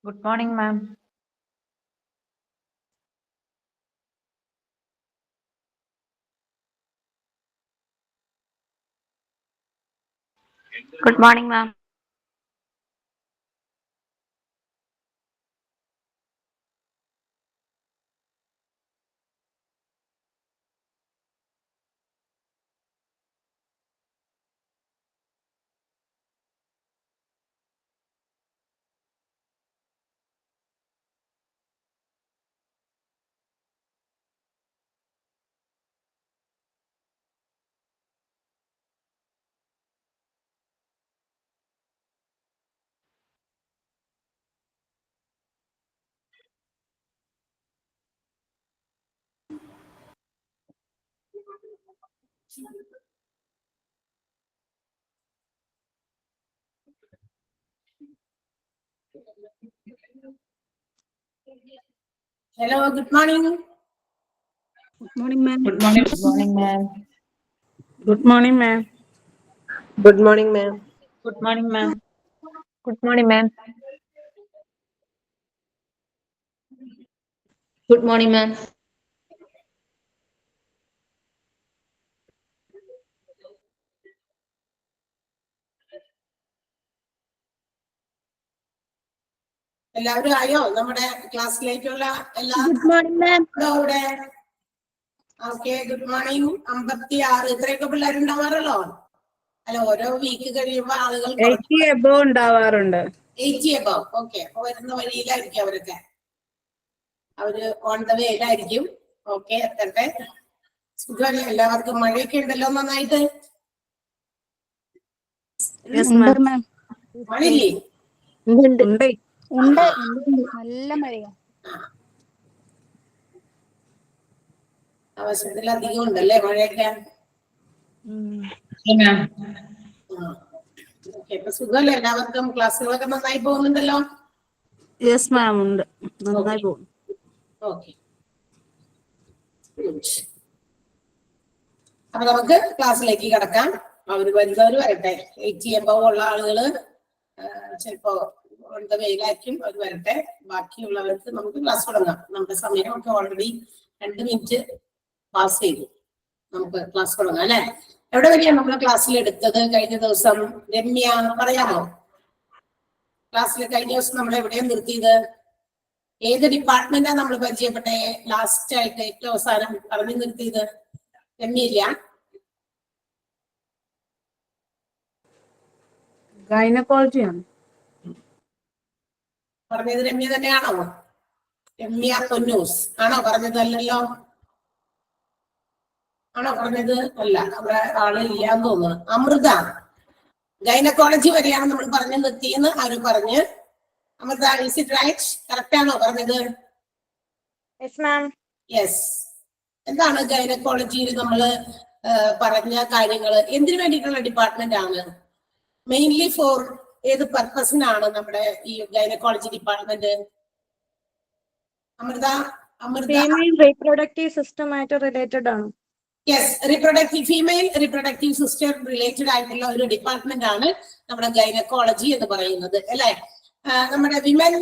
Good morning, ma'am. Good morning, ma'am. Hello, good morning. Good morning, ma'am. Good morning. Good morning, ma'am. Good morning, ma'am. Good morning, ma'am. Good morning, ma'am. Good morning, ma'am. Good morning, ma'am. എല്ലാവരും ആയോ നമ്മുടെ ക്ലാസ്സിലേക്കുള്ള എല്ലാ Good morning, ma'am. ഇവിടെ okay good morning 56 ഇത്രയൊക്കെ പിള്ളേരുണ്ടാവാറല്ലോ അല്ല ഓരോ week കഴിയുമ്പോ ആളുകൾ 80 above ഉണ്ടാവാറുണ്ട്. 80 above. ഓക്കെ അപ്പൊ വരുന്ന വഴിയിലായിരിക്കും അവരൊക്കെ അവര് ഓൺ ദ വേയിലായിരിക്കും. ഓക്കെ എത്തട്ടെ. സുഖമല്ലേ എല്ലാവർക്കും? മഴയൊക്കെ ഉണ്ടല്ലോ നന്നായിട്ട്. Yes, ma'am. മഴയില്ലേ? ഉണ്ട്. ഉണ്ട് നല്ല മഴയാ. അവസരത്തിലധികം ഉണ്ടല്ലേ മഴയൊക്കെ? ഓക്കെ അപ്പൊ സുഖമല്ലേ എല്ലാവർക്കും? ക്ലാസ്സുകളൊക്കെ നന്നായി പോകുന്നുണ്ടല്ലോ? Yes, ma'am. ഉണ്ട്. നന്നായി പോകുന്നു. ഓക്കെ അപ്പൊ നമുക്ക് ക്ലാസ്സിലേക്ക് കിടക്കാം. അവര് വരുന്നവര് വരട്ടെ. 80 above ഉള്ള ആളുകള് ചിലപ്പോ വെയിലായിരിക്കും, അവർ വരട്ടെ. ബാക്കിയുള്ളവർക്ക് നമുക്ക് ക്ലാസ് തുടങ്ങാം. നമ്മുടെ സമയമൊക്കെ ഓൾറെഡി 2 മിനിറ്റ് പാസ് ചെയ്തു. നമുക്ക് ക്ലാസ് തുടങ്ങാം അല്ലെ? എവിടെ വരെയാണ് നമ്മൾ ക്ലാസ്സിൽ എടുത്തത് കഴിഞ്ഞ ദിവസം? രമ്യ പറയാമോ? ക്ലാസ്സിൽ കഴിഞ്ഞ ദിവസം നമ്മൾ എവിടെയാണ് നിർത്തിയത്? ഏത് ഡിപ്പാർട്ട്മെന്റാണ് നമ്മൾ പരിചയപ്പെട്ടെ? ലാസ്റ്റ് ആയിട്ട് ഏറ്റവും അവസാനം പറഞ്ഞു നിർത്തിയത് രമ്യയില്ല? ഗൈനക്കോളജി ആണ് പറഞ്ഞത്. രമ്യ തന്നെയാണോ? രമ്യ പൊന്നൂസ് ആണോ പറഞ്ഞതല്ലല്ലോ? ആണോ പറഞ്ഞത്? അല്ല, അവിടെ ആള് ഇല്ലാന്ന് തോന്നുന്നു. അമൃത, ഗൈനക്കോളജി വരെയാണ് നമ്മൾ പറഞ്ഞു നിർത്തിയെന്ന് ആര് പറഞ്ഞ്? Amritha, is it right? Correct ആണോ പറഞ്ഞത്? യെസ്. എന്താണ് ഗൈനക്കോളജിയിൽ നമ്മൾ പറഞ്ഞ കാര്യങ്ങൾ? എന്തിനു വേണ്ടിയിട്ടുള്ള ഡിപ്പാർട്ട്മെന്റ് ആണ്? മെയിൻലി ഫോർ ഏത് പർപ്പസിനാണ് നമ്മുടെ ഈ gynaecology department? Amrita, female reproductive സിസ്റ്റമായിട്ട് റിലേറ്റഡ് ആണ്. Yes, female reproductive system related ആയിട്ടുള്ള ഒരു ഡിപ്പാർട്ട്മെന്റ് ആണ് നമ്മുടെ ഗൈനക്കോളജി എന്ന് പറയുന്നത് അല്ലെ? നമ്മുടെ വിമൻ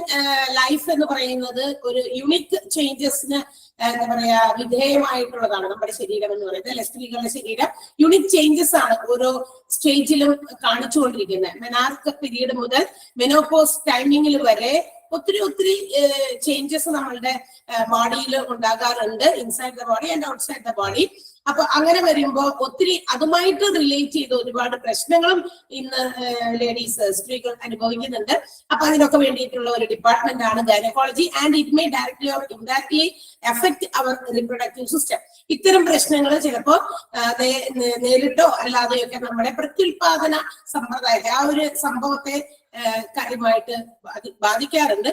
ലൈഫ് എന്ന് പറയുന്നത് ഒരു യുണിക് ചേഞ്ചസിന് എന്താ പറയാ വിധേയമായിട്ടുള്ളതാണ് നമ്മുടെ ശരീരം എന്ന് പറയുന്നത് അല്ലെ? സ്ത്രീകളുടെ ശരീരം യുണിക് ചേഞ്ചസ് ആണ് ഓരോ സ്റ്റേജിലും കാണിച്ചുകൊണ്ടിരിക്കുന്നത്. മെനാർക്ക് പീരീഡ് മുതൽ മെനോപോസ് ടൈമിങ്ങിൽ വരെ ഒത്തിരി ചേഞ്ചസ് നമ്മളുടെ ബോഡിയിൽ ഉണ്ടാകാറുണ്ട്, inside the body and outside the body. അപ്പൊ അങ്ങനെ വരുമ്പോ ഒത്തിരി അതുമായിട്ട് റിലേറ്റ് ചെയ്ത് ഒരുപാട് പ്രശ്നങ്ങളും ഇന്ന് സ്ത്രീകൾ അനുഭവിക്കുന്നുണ്ട്. അപ്പൊ അതിനൊക്കെ വേണ്ടിയിട്ടുള്ള ഒരു ഡിപ്പാർട്ട്മെന്റ് ആണ് gynaecology. And it may directly or indirectly effect our reproductive system. ഇത്തരം പ്രശ്നങ്ങൾ ചിലപ്പോ നേരിട്ടോ അല്ലാതെയൊക്കെ നമ്മുടെ പ്രത്യുൽപാദന സമ്പ്രദായത്തെ, ആ ഒരു സംഭവത്തെ കാര്യമായിട്ട് ബാധിക്കാറുണ്ട്.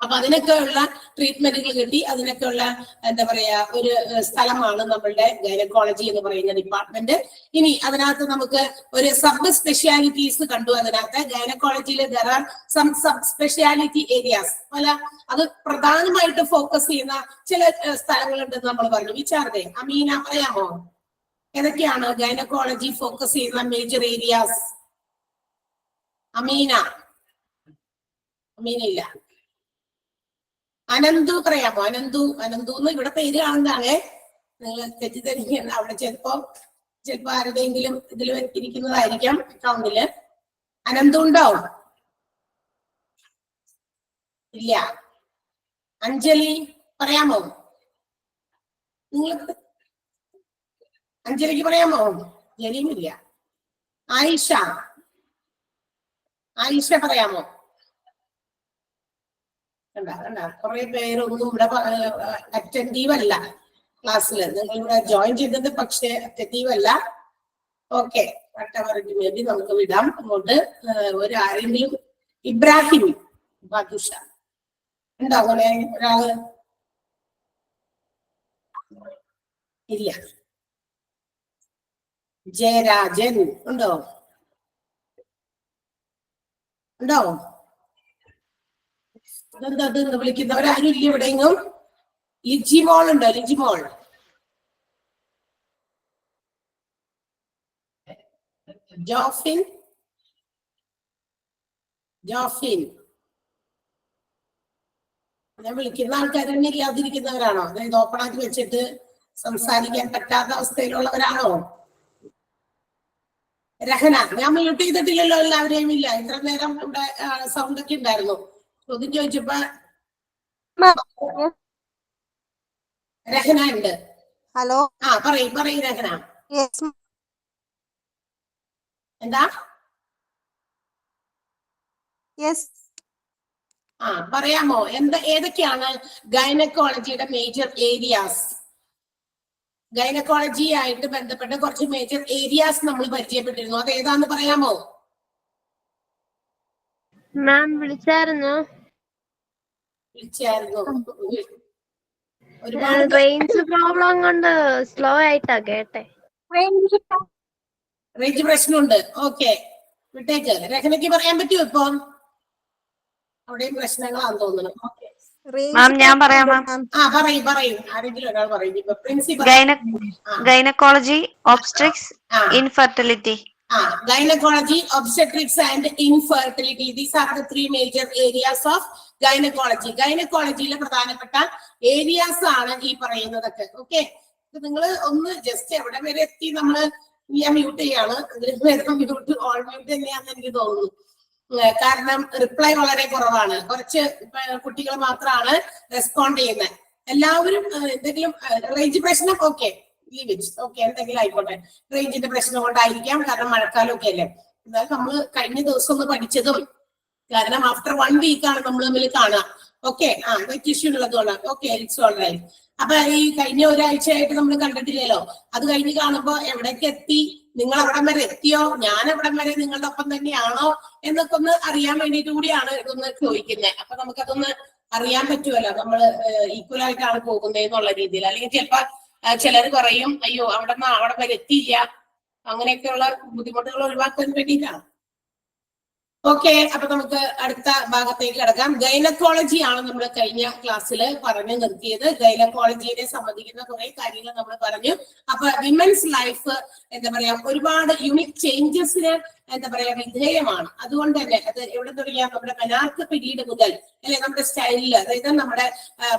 അപ്പൊ അതിനൊക്കെയുള്ള ട്രീറ്റ്മെന്റുകൾ കിട്ടി, അതിനൊക്കെയുള്ള എന്താ പറയാ ഒരു സ്ഥലമാണ് നമ്മളുടെ ഗൈനക്കോളജി എന്ന് പറയുന്ന ഡിപ്പാർട്ട്മെന്റ്. ഇനി അതിനകത്ത് നമുക്ക് ഒരു സബ് സ്പെഷ്യാലിറ്റീസ് കണ്ടു. അതിനകത്ത് ഗൈനക്കോളജിയിൽ there are some sub speciality areas. അല്ല, അത് പ്രധാനമായിട്ട് ഫോക്കസ് ചെയ്യുന്ന ചില സ്ഥലങ്ങളുണ്ടെന്ന് നമ്മൾ പറഞ്ഞു. വിചാരത്തെ അമീന പറയാമോ? ഏതൊക്കെയാണ് ഗൈനക്കോളജി ഫോക്കസ് ചെയ്യുന്ന മേജർ ഏരിയാസ്? അമീന ഇല്ല. അനന്തു പറയാമോ? അനന്തു എന്ന് ഇവിടെ പേര് കാണുന്നതാണേ, നിങ്ങൾ തെറ്റിദ്ധരിക്കുന്ന. അവിടെ ചിലപ്പോ ആരുടെയെങ്കിലും ഇതിൽ ഇരിക്കുന്നതായിരിക്കാം അക്കൗണ്ടില്. അനന്തു ഉണ്ടോ? ഇല്ല. അഞ്ജലി പറയാമോ? നിങ്ങൾ അഞ്ജലിക്ക് പറയാമോ? ജലിയും ഇല്ല. ആയിഷ പറയാമോ? കണ്ട കുറെ പേരൊന്നും ഇവിടെ അറ്റൻറ്റീവ് അല്ല ക്ലാസ്സിൽ. നിങ്ങൾ ഇവിടെ ജോയിൻ ചെയ്തത് പക്ഷെ അറ്റൻറ്റീവ് അല്ല. ഓക്കെ, മേ ബി നമുക്ക് വിടാം അങ്ങോട്ട്. ആരെങ്കിലും ഇബ്രാഹിം ബാദുഷ ഉണ്ടോ? അങ്ങനെ ഒരാള് ഇല്ല. ജയരാജൻ ഉണ്ടോ? ഇതെന്താ വിളിക്കുന്നവരാരും ഇല്ല എവിടെയെങ്കിലും? ലിജിമോൾ ഉണ്ടോ? ലിജിമോൾ ജോഫിൻ ഞാൻ വിളിക്കുന്ന ആൾക്കാർ തന്നെ ഇല്ലാതിരിക്കുന്നവരാണോ? അതായത് ഓപ്പണാക്കി വെച്ചിട്ട് സംസാരിക്കാൻ പറ്റാത്ത അവസ്ഥയിലുള്ളവരാണോ? രഹന, ഞാൻ മ്യൂട്ട് ചെയ്തിട്ടില്ലല്ലോ എല്ലാവരെയും? ഇല്ല, ഇത്ര നേരം ഇവിടെ സൗണ്ട് ഒക്കെ ഉണ്ടായിരുന്നു. ചോദ്യം ചോദിച്ചപ്പോ രഹന ഉണ്ട്. ഹലോ. പറയ് രഹന. എന്താ? പറയാമോ? ഏതൊക്കെയാണ് ഗൈനക്കോളജിയുടെ മേജർ ഏരിയാസ്? ഗൈനക്കോളജി ആയിട്ട് ബന്ധപ്പെട്ട കുറച്ച് മേജർ ഏരിയാസ് നമ്മൾ പരിചയപ്പെട്ടിരുന്നു. അത് ഏതാന്ന് പറയാമോ? മാം വിളിച്ചായിരുന്നു. റേഞ്ച് പ്രോബ്ലം കൊണ്ട് സ്ലോ ആയിട്ടാ കേട്ടെ. റേഞ്ച് പ്രശ്നമുണ്ട്. ഓക്കെ, വിട്ടേക്ക്. രഹനയ്ക്ക് പറയാൻ പറ്റുമോ? ഇപ്പം അവിടെയും പ്രശ്നങ്ങളാന്ന് തോന്നുന്നു. മാം ഞാൻ പറയാം. പറയും. ആരെങ്കിലും ഒരാൾ പറയും. ഇപ്പൊ principal. Gynaecology, obstetrics, infertility. Gynecology, obstetrics and infertility. These are the three major areas of gynecology. ഗൈനക്കോളജിയിലെ പ്രധാനപ്പെട്ട ഏരിയാസ് ആണ് ഈ പറയുന്നതൊക്കെ. ഓക്കെ, നിങ്ങൾ ഒന്ന് ജസ്റ്റ് എവിടെ വരെ എത്തി? ഞാൻ മ്യൂട്ട് ചെയ്യാണ്. ഓൾ മ്യൂട്ട് തന്നെയാണെന്ന് എനിക്ക് തോന്നുന്നു. കാരണം റിപ്ലൈ വളരെ കുറവാണ്. കുറച്ച് കുട്ടികൾ മാത്രമാണ് റെസ്പോണ്ട് ചെയ്യുന്നത്. എല്ലാവരും എന്തെങ്കിലും റേഞ്ച് പ്രശ്നം, ഓക്കെ എന്തെങ്കിലും ആയിക്കോട്ടെ. റേഞ്ചിന്റെ പ്രശ്നം കൊണ്ടായിരിക്കാം, കാരണം മഴക്കാലമൊക്കെ അല്ലേ. എന്നാൽ നമ്മൾ കഴിഞ്ഞ ദിവസം ഒന്ന് പഠിച്ചതും, കാരണം ആഫ്റ്റർ 1 വീക്കാണ് നമ്മൾ തമ്മിൽ കാണുക. ഓക്കെ, നെറ്റ് ഇഷ്യൂ ഉള്ളതുകൊണ്ടാണ്. Okay, it's all right. അപ്പൊ ഈ കഴിഞ്ഞ ഒരാഴ്ചയായിട്ട് നമ്മൾ കണ്ടിട്ടില്ലല്ലോ. അത് കഴിഞ്ഞ് കാണുമ്പോ എവിടേക്ക് എത്തി, നിങ്ങൾ അവിടം വരെ എത്തിയോ, ഞാൻ അവിടം വരെ നിങ്ങളുടെ ഒപ്പം തന്നെയാണോ എന്നൊക്കെ ഒന്ന് അറിയാൻ വേണ്ടിയിട്ട് കൂടിയാണ് ഇതൊന്ന് ചോദിക്കുന്നത്. അപ്പൊ നമുക്കതൊന്ന് അറിയാൻ പറ്റുമല്ലോ, നമ്മള് ഈക്വൽ ആയിട്ടാണ് പോകുന്നത് എന്നുള്ള രീതിയിൽ. അല്ലെങ്കിൽ ചിലപ്പോ ചിലർ പറയും, അയ്യോ അവിടെ വരെ എത്തിയില്ല, അങ്ങനെയൊക്കെയുള്ള ബുദ്ധിമുട്ടുകൾ ഒഴിവാക്കാൻ വേണ്ടിയിട്ടാണ്. ഓക്കെ, അപ്പൊ നമുക്ക് അടുത്ത ഭാഗത്തേക്ക് കിടക്കാം. ഗൈനക്കോളജി ആണ് നമ്മൾ കഴിഞ്ഞ ക്ലാസ്സിൽ പറഞ്ഞു നിർത്തിയത്. ഗൈനക്കോളജിയെ സംബന്ധിക്കുന്ന കുറെ കാര്യങ്ങൾ നമ്മൾ പറഞ്ഞു. അപ്പൊ വിമൻസ് ലൈഫ് എന്താ പറയാ, ഒരുപാട് യുണിക് ചേഞ്ചസിന് വിധേയമാണ്. അതുകൊണ്ട് തന്നെ അത് എവിടെ തുടങ്ങിയാൽ നമ്മുടെ മെനാർക്ക് പീരീഡ് മുതൽ അല്ലെ, നമ്മുടെ സ്റ്റൈലില്, അതായത് നമ്മുടെ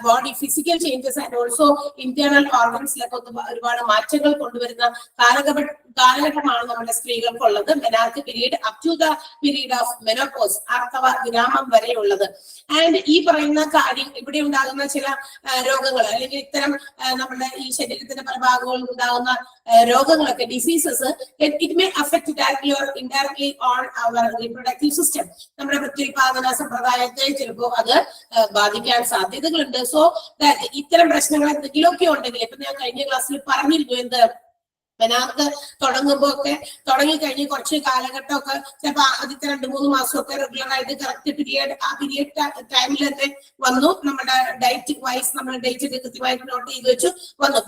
body physical changes and also internal ഓർഗൻസിലൊക്കെ ഒരുപാട് മാറ്റങ്ങൾ കൊണ്ടുവരുന്ന കാലഘട്ടമാണ് നമ്മുടെ സ്ത്രീകൾക്കുള്ളത്. Menarche period up to the period of menopause, ആർത്തവ വിരാമം വരെയുള്ളത്. ആൻഡ് ഈ പറയുന്ന കാര്യം, ഇവിടെ ഉണ്ടാകുന്ന ചില രോഗങ്ങൾ അല്ലെങ്കിൽ ഇത്തരം നമ്മുടെ ഈ ശരീരത്തിന്റെ പല ഭാഗങ്ങളിൽ ഉണ്ടാകുന്ന രോഗങ്ങളൊക്കെ, diseases, it may affect directly or indirectly on our reproductive system. നമ്മുടെ പ്രത്യുൽപാദന സമ്പ്രദായത്തെ ചിലപ്പോൾ അത് ബാധിക്കാൻ സാധ്യതകളുണ്ട്. സോ ദാറ്റ് ഇത്തരം പ്രശ്നങ്ങൾ എന്തെങ്കിലുമൊക്കെ ഉണ്ടെങ്കിൽ, ഇപ്പൊ ഞാൻ കഴിഞ്ഞ ക്ലാസ്സിൽ പറഞ്ഞിരുന്നു, എന്ത് മെനാർക്ക് തുടങ്ങിക്കഴിഞ്ഞ് കുറച്ച് കാലഘട്ടമൊക്കെ ചിലപ്പോ ആദ്യത്തെ 2-3 മാസമൊക്കെ റെഗുലർ ആയിട്ട് കറക്റ്റ് പീരിയഡ്, ആ പീരിയഡ് ടൈമിൽ തന്നെ വന്നു. നമ്മുടെ ഡയറ്റ് വൈസ് നമ്മൾ ഡേറ്റ് ഒക്കെ കൃത്യമായിട്ട് നോട്ട് ചെയ്ത് വെച്ചു വന്നു.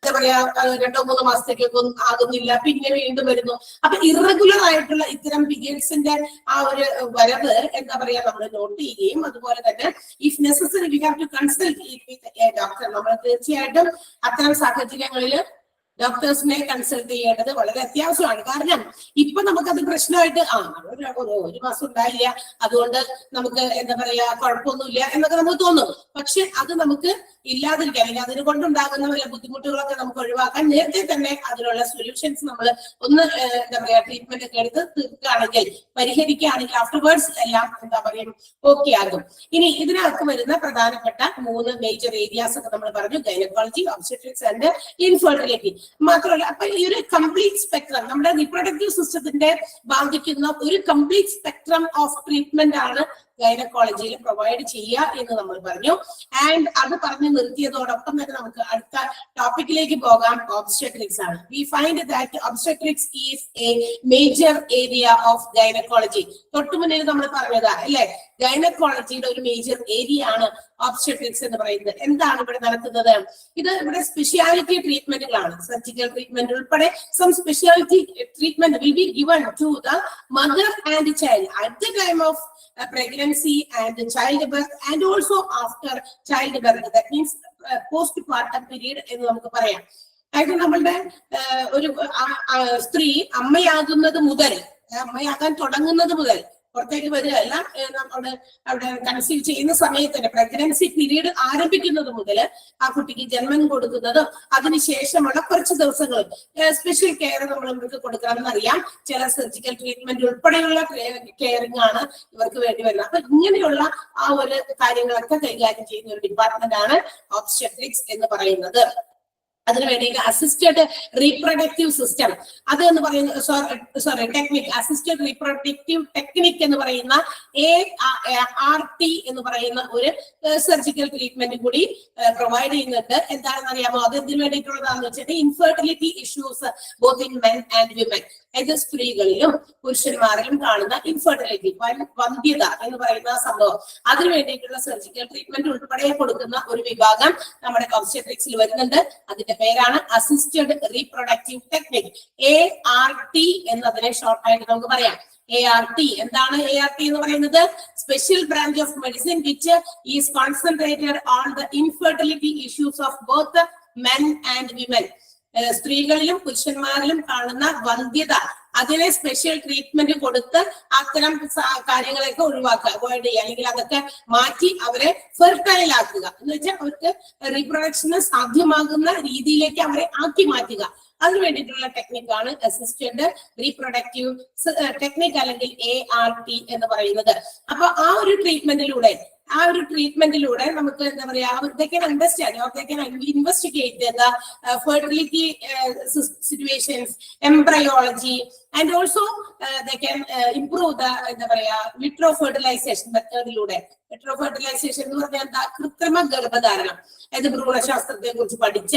എന്താ പറയാ, 2-3 മാസത്തേക്കൊക്കെ ഒന്നും ആകുന്നില്ല, പിന്നെ വീണ്ടും വരുന്നു. അപ്പൊ ഇറഗുലർ ആയിട്ടുള്ള ഇത്തരം പീരിയഡ്സിന്റെ ആ ഒരു വരവ് എന്താ പറയാ നമ്മൾ നോട്ട് ചെയ്യുകയും, അതുപോലെ തന്നെ if necessary we have to consult with a doctor. നമ്മൾ തീർച്ചയായിട്ടും അത്തരം സാഹചര്യങ്ങളിൽ ഡോക്ടേഴ്സിനെ കൺസൾട്ട് ചെയ്യേണ്ടത് വളരെ അത്യാവശ്യമാണ്. കാരണം ഇപ്പൊ നമുക്കത് പ്രശ്നമായിട്ട് ഒരു മാസം ഉണ്ടായില്ല, അതുകൊണ്ട് നമുക്ക് എന്താ പറയാ കുഴപ്പമൊന്നുമില്ല എന്നൊക്കെ നമുക്ക് തോന്നും. പക്ഷെ അത് നമുക്ക് ഇല്ലാതിരിക്കാൻ, അല്ലെങ്കിൽ അതിനെ കൊണ്ടുണ്ടാകുന്ന വല്ല ബുദ്ധിമുട്ടുകളൊക്കെ നമുക്ക് ഒഴിവാക്കാൻ നേരത്തെ തന്നെ അതിനുള്ള സൊല്യൂഷൻസ് നമ്മൾ ഒന്ന് എന്താ പറയാ ട്രീറ്റ്മെന്റ് ഒക്കെ എടുത്ത് തീർക്കുകയാണെങ്കിൽ, പരിഹരിക്കുകയാണെങ്കിൽ ആഫ്റ്റർവേർഡ്സ് എല്ലാം എന്താ പറയുക ഓക്കെ ആകും. ഇനി ഇതിനകത്ത് വരുന്ന പ്രധാനപ്പെട്ട 3 മേജർ ഏരിയാസ് ഒക്കെ നമ്മൾ പറഞ്ഞു: ഗൈനക്കോളജി, ഒബ്സ്റ്റെട്രിക്സ് ആൻഡ് ഇൻഫെർട്ടിലിറ്റി. മാത്രമല്ല അപ്പൊ ഈ ഒരു കംപ്ലീറ്റ് സ്പെക്ട്രം, നമ്മുടെ റീപ്രൊഡക്റ്റീവ് സിസ്റ്റത്തിന്റെ ബാധിക്കുന്ന ഒരു കംപ്ലീറ്റ് സ്പെക്ട്രം ഓഫ് ട്രീറ്റ്മെന്റ് ആണ് ഗൈനക്കോളജിയിൽ പ്രൊവൈഡ് ചെയ്യുക എന്ന് നമ്മൾ പറഞ്ഞു. ആൻഡ് അത് പറഞ്ഞു നിർത്തിയതോടൊപ്പം തന്നെ നമുക്ക് അടുത്ത ടോപ്പിക്കിലേക്ക് പോകാം. ഒബ്സ്റ്റെട്രിക്സ് ആണ്. We find that obstetrics is a major area of gynaecology. തൊട്ടുമുന്നിൽ നമ്മൾ പറഞ്ഞതാ അല്ലെ, ഗൈനക്കോളജിയുടെ ഒരു മേജർ ഏരിയ ആണ് ഒബ്സ്റ്റെട്രിക്സ് എന്ന് പറയുന്നത്. എന്താണ് ഇവിടെ നടക്കുന്നത്? ഇത് ഇവിടെ സ്പെഷ്യാലിറ്റി ട്രീറ്റ്മെന്റുകളാണ്. സർജിക്കൽ ട്രീറ്റ്മെന്റ് ഉൾപ്പെടെ some speciality treatment will be given to the mother and child at the time of pregnancy and childbirth and also after childbirth. That means postpartum period എന്ന് നമുക്ക് പറയാം. അതായത് നമ്മളുടെ ഒരു സ്ത്രീ അമ്മയാകാൻ തുടങ്ങുന്നത് മുതൽ പുറത്തേക്ക് വരികയല്ല, അവിടെ കൺസീവ് ചെയ്യുന്ന സമയത്ത് തന്നെ പ്രഗ്നൻസി പീരീഡ് ആരംഭിക്കുന്നത് മുതൽ ആ കുട്ടിക്ക് ജന്മം കൊടുക്കുന്നതും അതിനുശേഷമുള്ള കുറച്ച് ദിവസങ്ങളും സ്പെഷ്യൽ കെയർ നമ്മൾ ഇവർക്ക് കൊടുക്കണമെന്ന് അറിയാം. ചില സർജിക്കൽ ട്രീറ്റ്മെന്റ് ഉൾപ്പെടെയുള്ള കെയറിംഗ് ആണ് ഇവർക്ക് വേണ്ടി വരുന്നത്. അപ്പൊ ഇങ്ങനെയുള്ള ആ ഒരു കാര്യങ്ങളൊക്കെ കൈകാര്യം ചെയ്യുന്ന ഒരു ഡിപ്പാർട്ട്മെന്റ് ആണ് ഒബ്സ്റ്റെട്രിക്സ് എന്ന് പറയുന്നത്. അതിനു വേണ്ടിയിട്ട് അസിസ്റ്റഡ് റീപ്രൊഡക്റ്റീവ് സിസ്റ്റം അത് എന്ന് പറയുന്ന ടെക്നിക്, അസിസ്റ്റഡ് റീപ്രൊഡക്റ്റീവ് ടെക്നിക് എന്ന് പറയുന്ന ART എന്ന് പറയുന്ന ഒരു സർജിക്കൽ ട്രീറ്റ്മെന്റ് കൂടി പ്രൊവൈഡ് ചെയ്യുന്നുണ്ട്. എന്താണെന്ന് അറിയാമോ? അത് എന്തിനു വേണ്ടിയിട്ടുള്ളതാണെന്ന് വെച്ചിട്ട് infertility issues both in men and women, അതായത് സ്ത്രീകളിലും പുരുഷന്മാരിലും കാണുന്ന ഇൻഫെർട്ടിലിറ്റി, വന്ധ്യത എന്ന് പറയുന്ന സംഭവം, അതിനു വേണ്ടിയിട്ടുള്ള സർജിക്കൽ ട്രീറ്റ്മെന്റ് ഉൾപ്പെടെ കൊടുക്കുന്ന ഒരു വിഭാഗം നമ്മുടെ ഒബ്സ്റ്റെട്രിക്സിൽ വരുന്നുണ്ട്. അതിന്റെ പേരാണ് അസിസ്റ്റഡ് റീപ്രൊഡക്റ്റീവ് ടെക്നിക്, ART എന്നതിനെ ഷോർട്ട് ആയിട്ട് നമുക്ക് പറയാം. ART എന്താണ്? ART എന്ന് പറയുന്നത് special branch of medicine which is concentrated on the infertility issues of both men and women. സ്ത്രീകളിലും പുരുഷന്മാരിലും കാണുന്ന വന്ധ്യത, അതിനെ സ്പെഷ്യൽ ട്രീറ്റ്മെന്റ് കൊടുത്ത് അത്തരം കാര്യങ്ങളൊക്കെ ഒഴിവാക്കുക, അവോയ്ഡ് ചെയ്യുക, അല്ലെങ്കിൽ അതൊക്കെ മാറ്റി അവരെ ഫെർട്ടൈൽ ആക്കുക എന്ന് വെച്ചാൽ അവർക്ക് റീപ്രൊഡക്ഷന് സാധ്യമാകുന്ന രീതിയിലേക്ക് അവരെ ആക്കി മാറ്റുക. അതിനു വേണ്ടിയിട്ടുള്ള ടെക്നിക്കാണ് അസിസ്റ്റഡ് റീപ്രൊഡക്റ്റീവ് ടെക്നിക് അല്ലെങ്കിൽ ART എന്ന് പറയുന്നത്. അപ്പൊ ആ ഒരു ട്രീറ്റ്മെന്റിലൂടെ നമുക്ക് എന്താ പറയാ, they can understand or they can investigate the fertility situations, embryology, and also they can improve the എന്താ പറയാ വിട്രോ ഫെർട്ടിലൈസേഷൻ മെത്തേഡിലൂടെ. വിട്രോ ഫെർട്ടിലൈസേഷൻ എന്ന് പറഞ്ഞാൽ എന്താ? കൃത്രിമ ഗർഭധാരണം. അതായത് ഭ്രൂണശാസ്ത്രത്തെ കുറിച്ച് പഠിച്ച,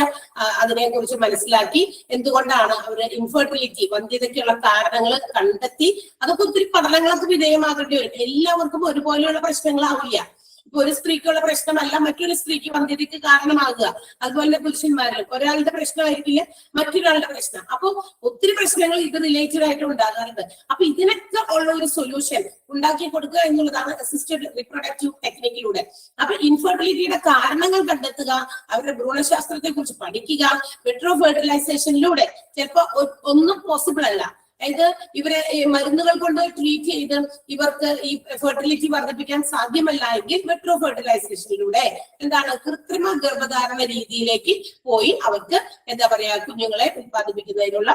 അതിനെ കുറിച്ച് മനസ്സിലാക്കി എന്തുകൊണ്ടാണ് അവര് ഇൻഫെർട്ടിലിറ്റി, വന്ധ്യതയ്ക്കുള്ള കാരണങ്ങൾ കണ്ടെത്തി അതൊക്കെ ഒത്തിരി പഠനങ്ങൾക്ക് വിധേയമാകേണ്ടി വരും. എല്ലാവർക്കും ഒരുപോലെയുള്ള പ്രശ്നങ്ങളാവില്ല. ഇപ്പൊ ഒരു സ്ത്രീക്കുള്ള പ്രശ്നമല്ല മറ്റൊരു സ്ത്രീക്ക് വന്ധ്യതയ്ക്ക് കാരണമാകുക. അതുപോലെ പുരുഷന്മാരിൽ ഒരാളുടെ പ്രശ്നമായിരിക്കില്ല മറ്റൊരാളുടെ പ്രശ്നം. അപ്പൊ ഒത്തിരി പ്രശ്നങ്ങൾ ഇത് റിലേറ്റഡ് ആയിട്ട് ഉണ്ടാകാറുണ്ട്. അപ്പൊ ഇതിനൊക്കെ ഉള്ള ഒരു സൊല്യൂഷൻ ഉണ്ടാക്കി കൊടുക്കുക എന്നുള്ളതാണ് അസിസ്റ്റഡ് റീപ്രൊഡക്റ്റീവ് ടെക്നിക്കിലൂടെ. അപ്പൊ ഇൻഫെർട്ടിലിറ്റിയുടെ കാരണങ്ങൾ കണ്ടെത്തുക, അവരുടെ ഭ്രൂണശാസ്ത്രത്തെ കുറിച്ച് പഠിക്കുക. വിട്രോ ഫെർട്ടിലൈസേഷനിലൂടെ ചിലപ്പോ ഒന്നും പോസിബിൾ അല്ല. അതായത് ഇവരെ മരുന്നുകൾ കൊണ്ട് ട്രീറ്റ് ചെയ്ത് ഇവർക്ക് ഈ ഫെർട്ടിലിറ്റി വർദ്ധിപ്പിക്കാൻ സാധ്യമല്ല എങ്കിൽ വിട്രോ ഫെർട്ടിലൈസേഷനിലൂടെ എന്താണ്, കൃത്രിമ ഗർഭധാരണ രീതിയിലേക്ക് പോയി അവർക്ക് എന്താ പറയാ കുഞ്ഞുങ്ങളെ ഉത്പാദിപ്പിക്കുന്നതിനുള്ള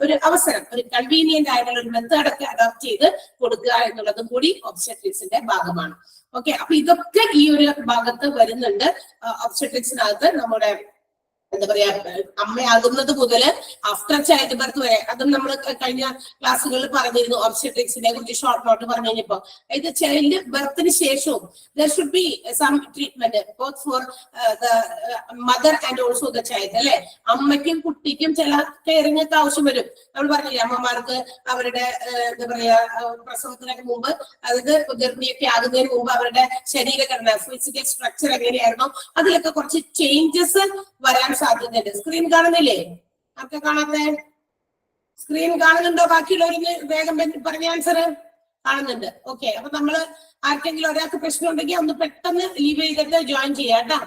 ഒരു അവസരം, ഒരു കൺവീനിയന്റ് ആയിട്ടുള്ള ഒരു മെത്തേഡൊക്കെ അഡോപ്റ്റ് ചെയ്ത് കൊടുക്കുക എന്നുള്ളതും കൂടി ഒബ്സ്റ്റെട്രിക്സിന്റെ ഭാഗമാണ്. ഓക്കെ, അപ്പൊ ഇതൊക്കെ ഈ ഒരു ഭാഗത്ത് വരുന്നുണ്ട്. ഒബ്സ്റ്റെട്രിക്സിനകത്ത് നമ്മുടെ എന്താ പറയാ അമ്മയാകുന്നത് മുതൽ ആഫ്റ്റർ ചൈൽഡ് ബർത്ത് വരെ, അതും നമ്മൾ കഴിഞ്ഞ ക്ലാസ്സുകളിൽ പറഞ്ഞിരുന്നു. ഒബ്സ്റ്റെട്രിക്സിനെ കുറിച്ച് ഷോർട്ട് നോട്ട് പറഞ്ഞു കഴിഞ്ഞപ്പോ ഇത് ചൈൽഡ് ബർത്തിന് ശേഷവും there should be some treatment both for the mother and also the child. അല്ലെ, അമ്മയ്ക്കും കുട്ടിക്കും ചില കെയറിംഗ് ഒക്കെ ആവശ്യം വരും. നമ്മൾ പറഞ്ഞില്ലേ അമ്മമാർക്ക് അവരുടെ എന്താ പറയാ പ്രസവത്തിനൊക്കെ മുമ്പ്, അതായത് ഗർഭിണിയൊക്കെ ആകുന്നതിന് മുമ്പ് അവരുടെ ശരീരഘടന, ഫിസിക്കൽ സ്ട്രക്ചർ എങ്ങനെയായിരുന്നു, അതിലൊക്കെ കുറച്ച് ചേഞ്ചസ് വരാൻ സാധ്യതയുണ്ട്. സ്ക്രീൻ കാണുന്നില്ലേ? ആർക്കെ കാണാത്തെ? സ്ക്രീൻ കാണുന്നുണ്ടോ? ബാക്കിയുള്ളവരിന് വേഗം പറഞ്ഞ ആൻസർ കാണുന്നുണ്ട്. ഓക്കെ, അപ്പൊ നമ്മള് ആർക്കെങ്കിലും ഒരാൾക്ക് പ്രശ്നം ഉണ്ടെങ്കിൽ ഒന്ന് പെട്ടെന്ന് ലീവ് ചെയ്തിട്ട് ജോയിൻ ചെയ്യാം കേട്ടോ.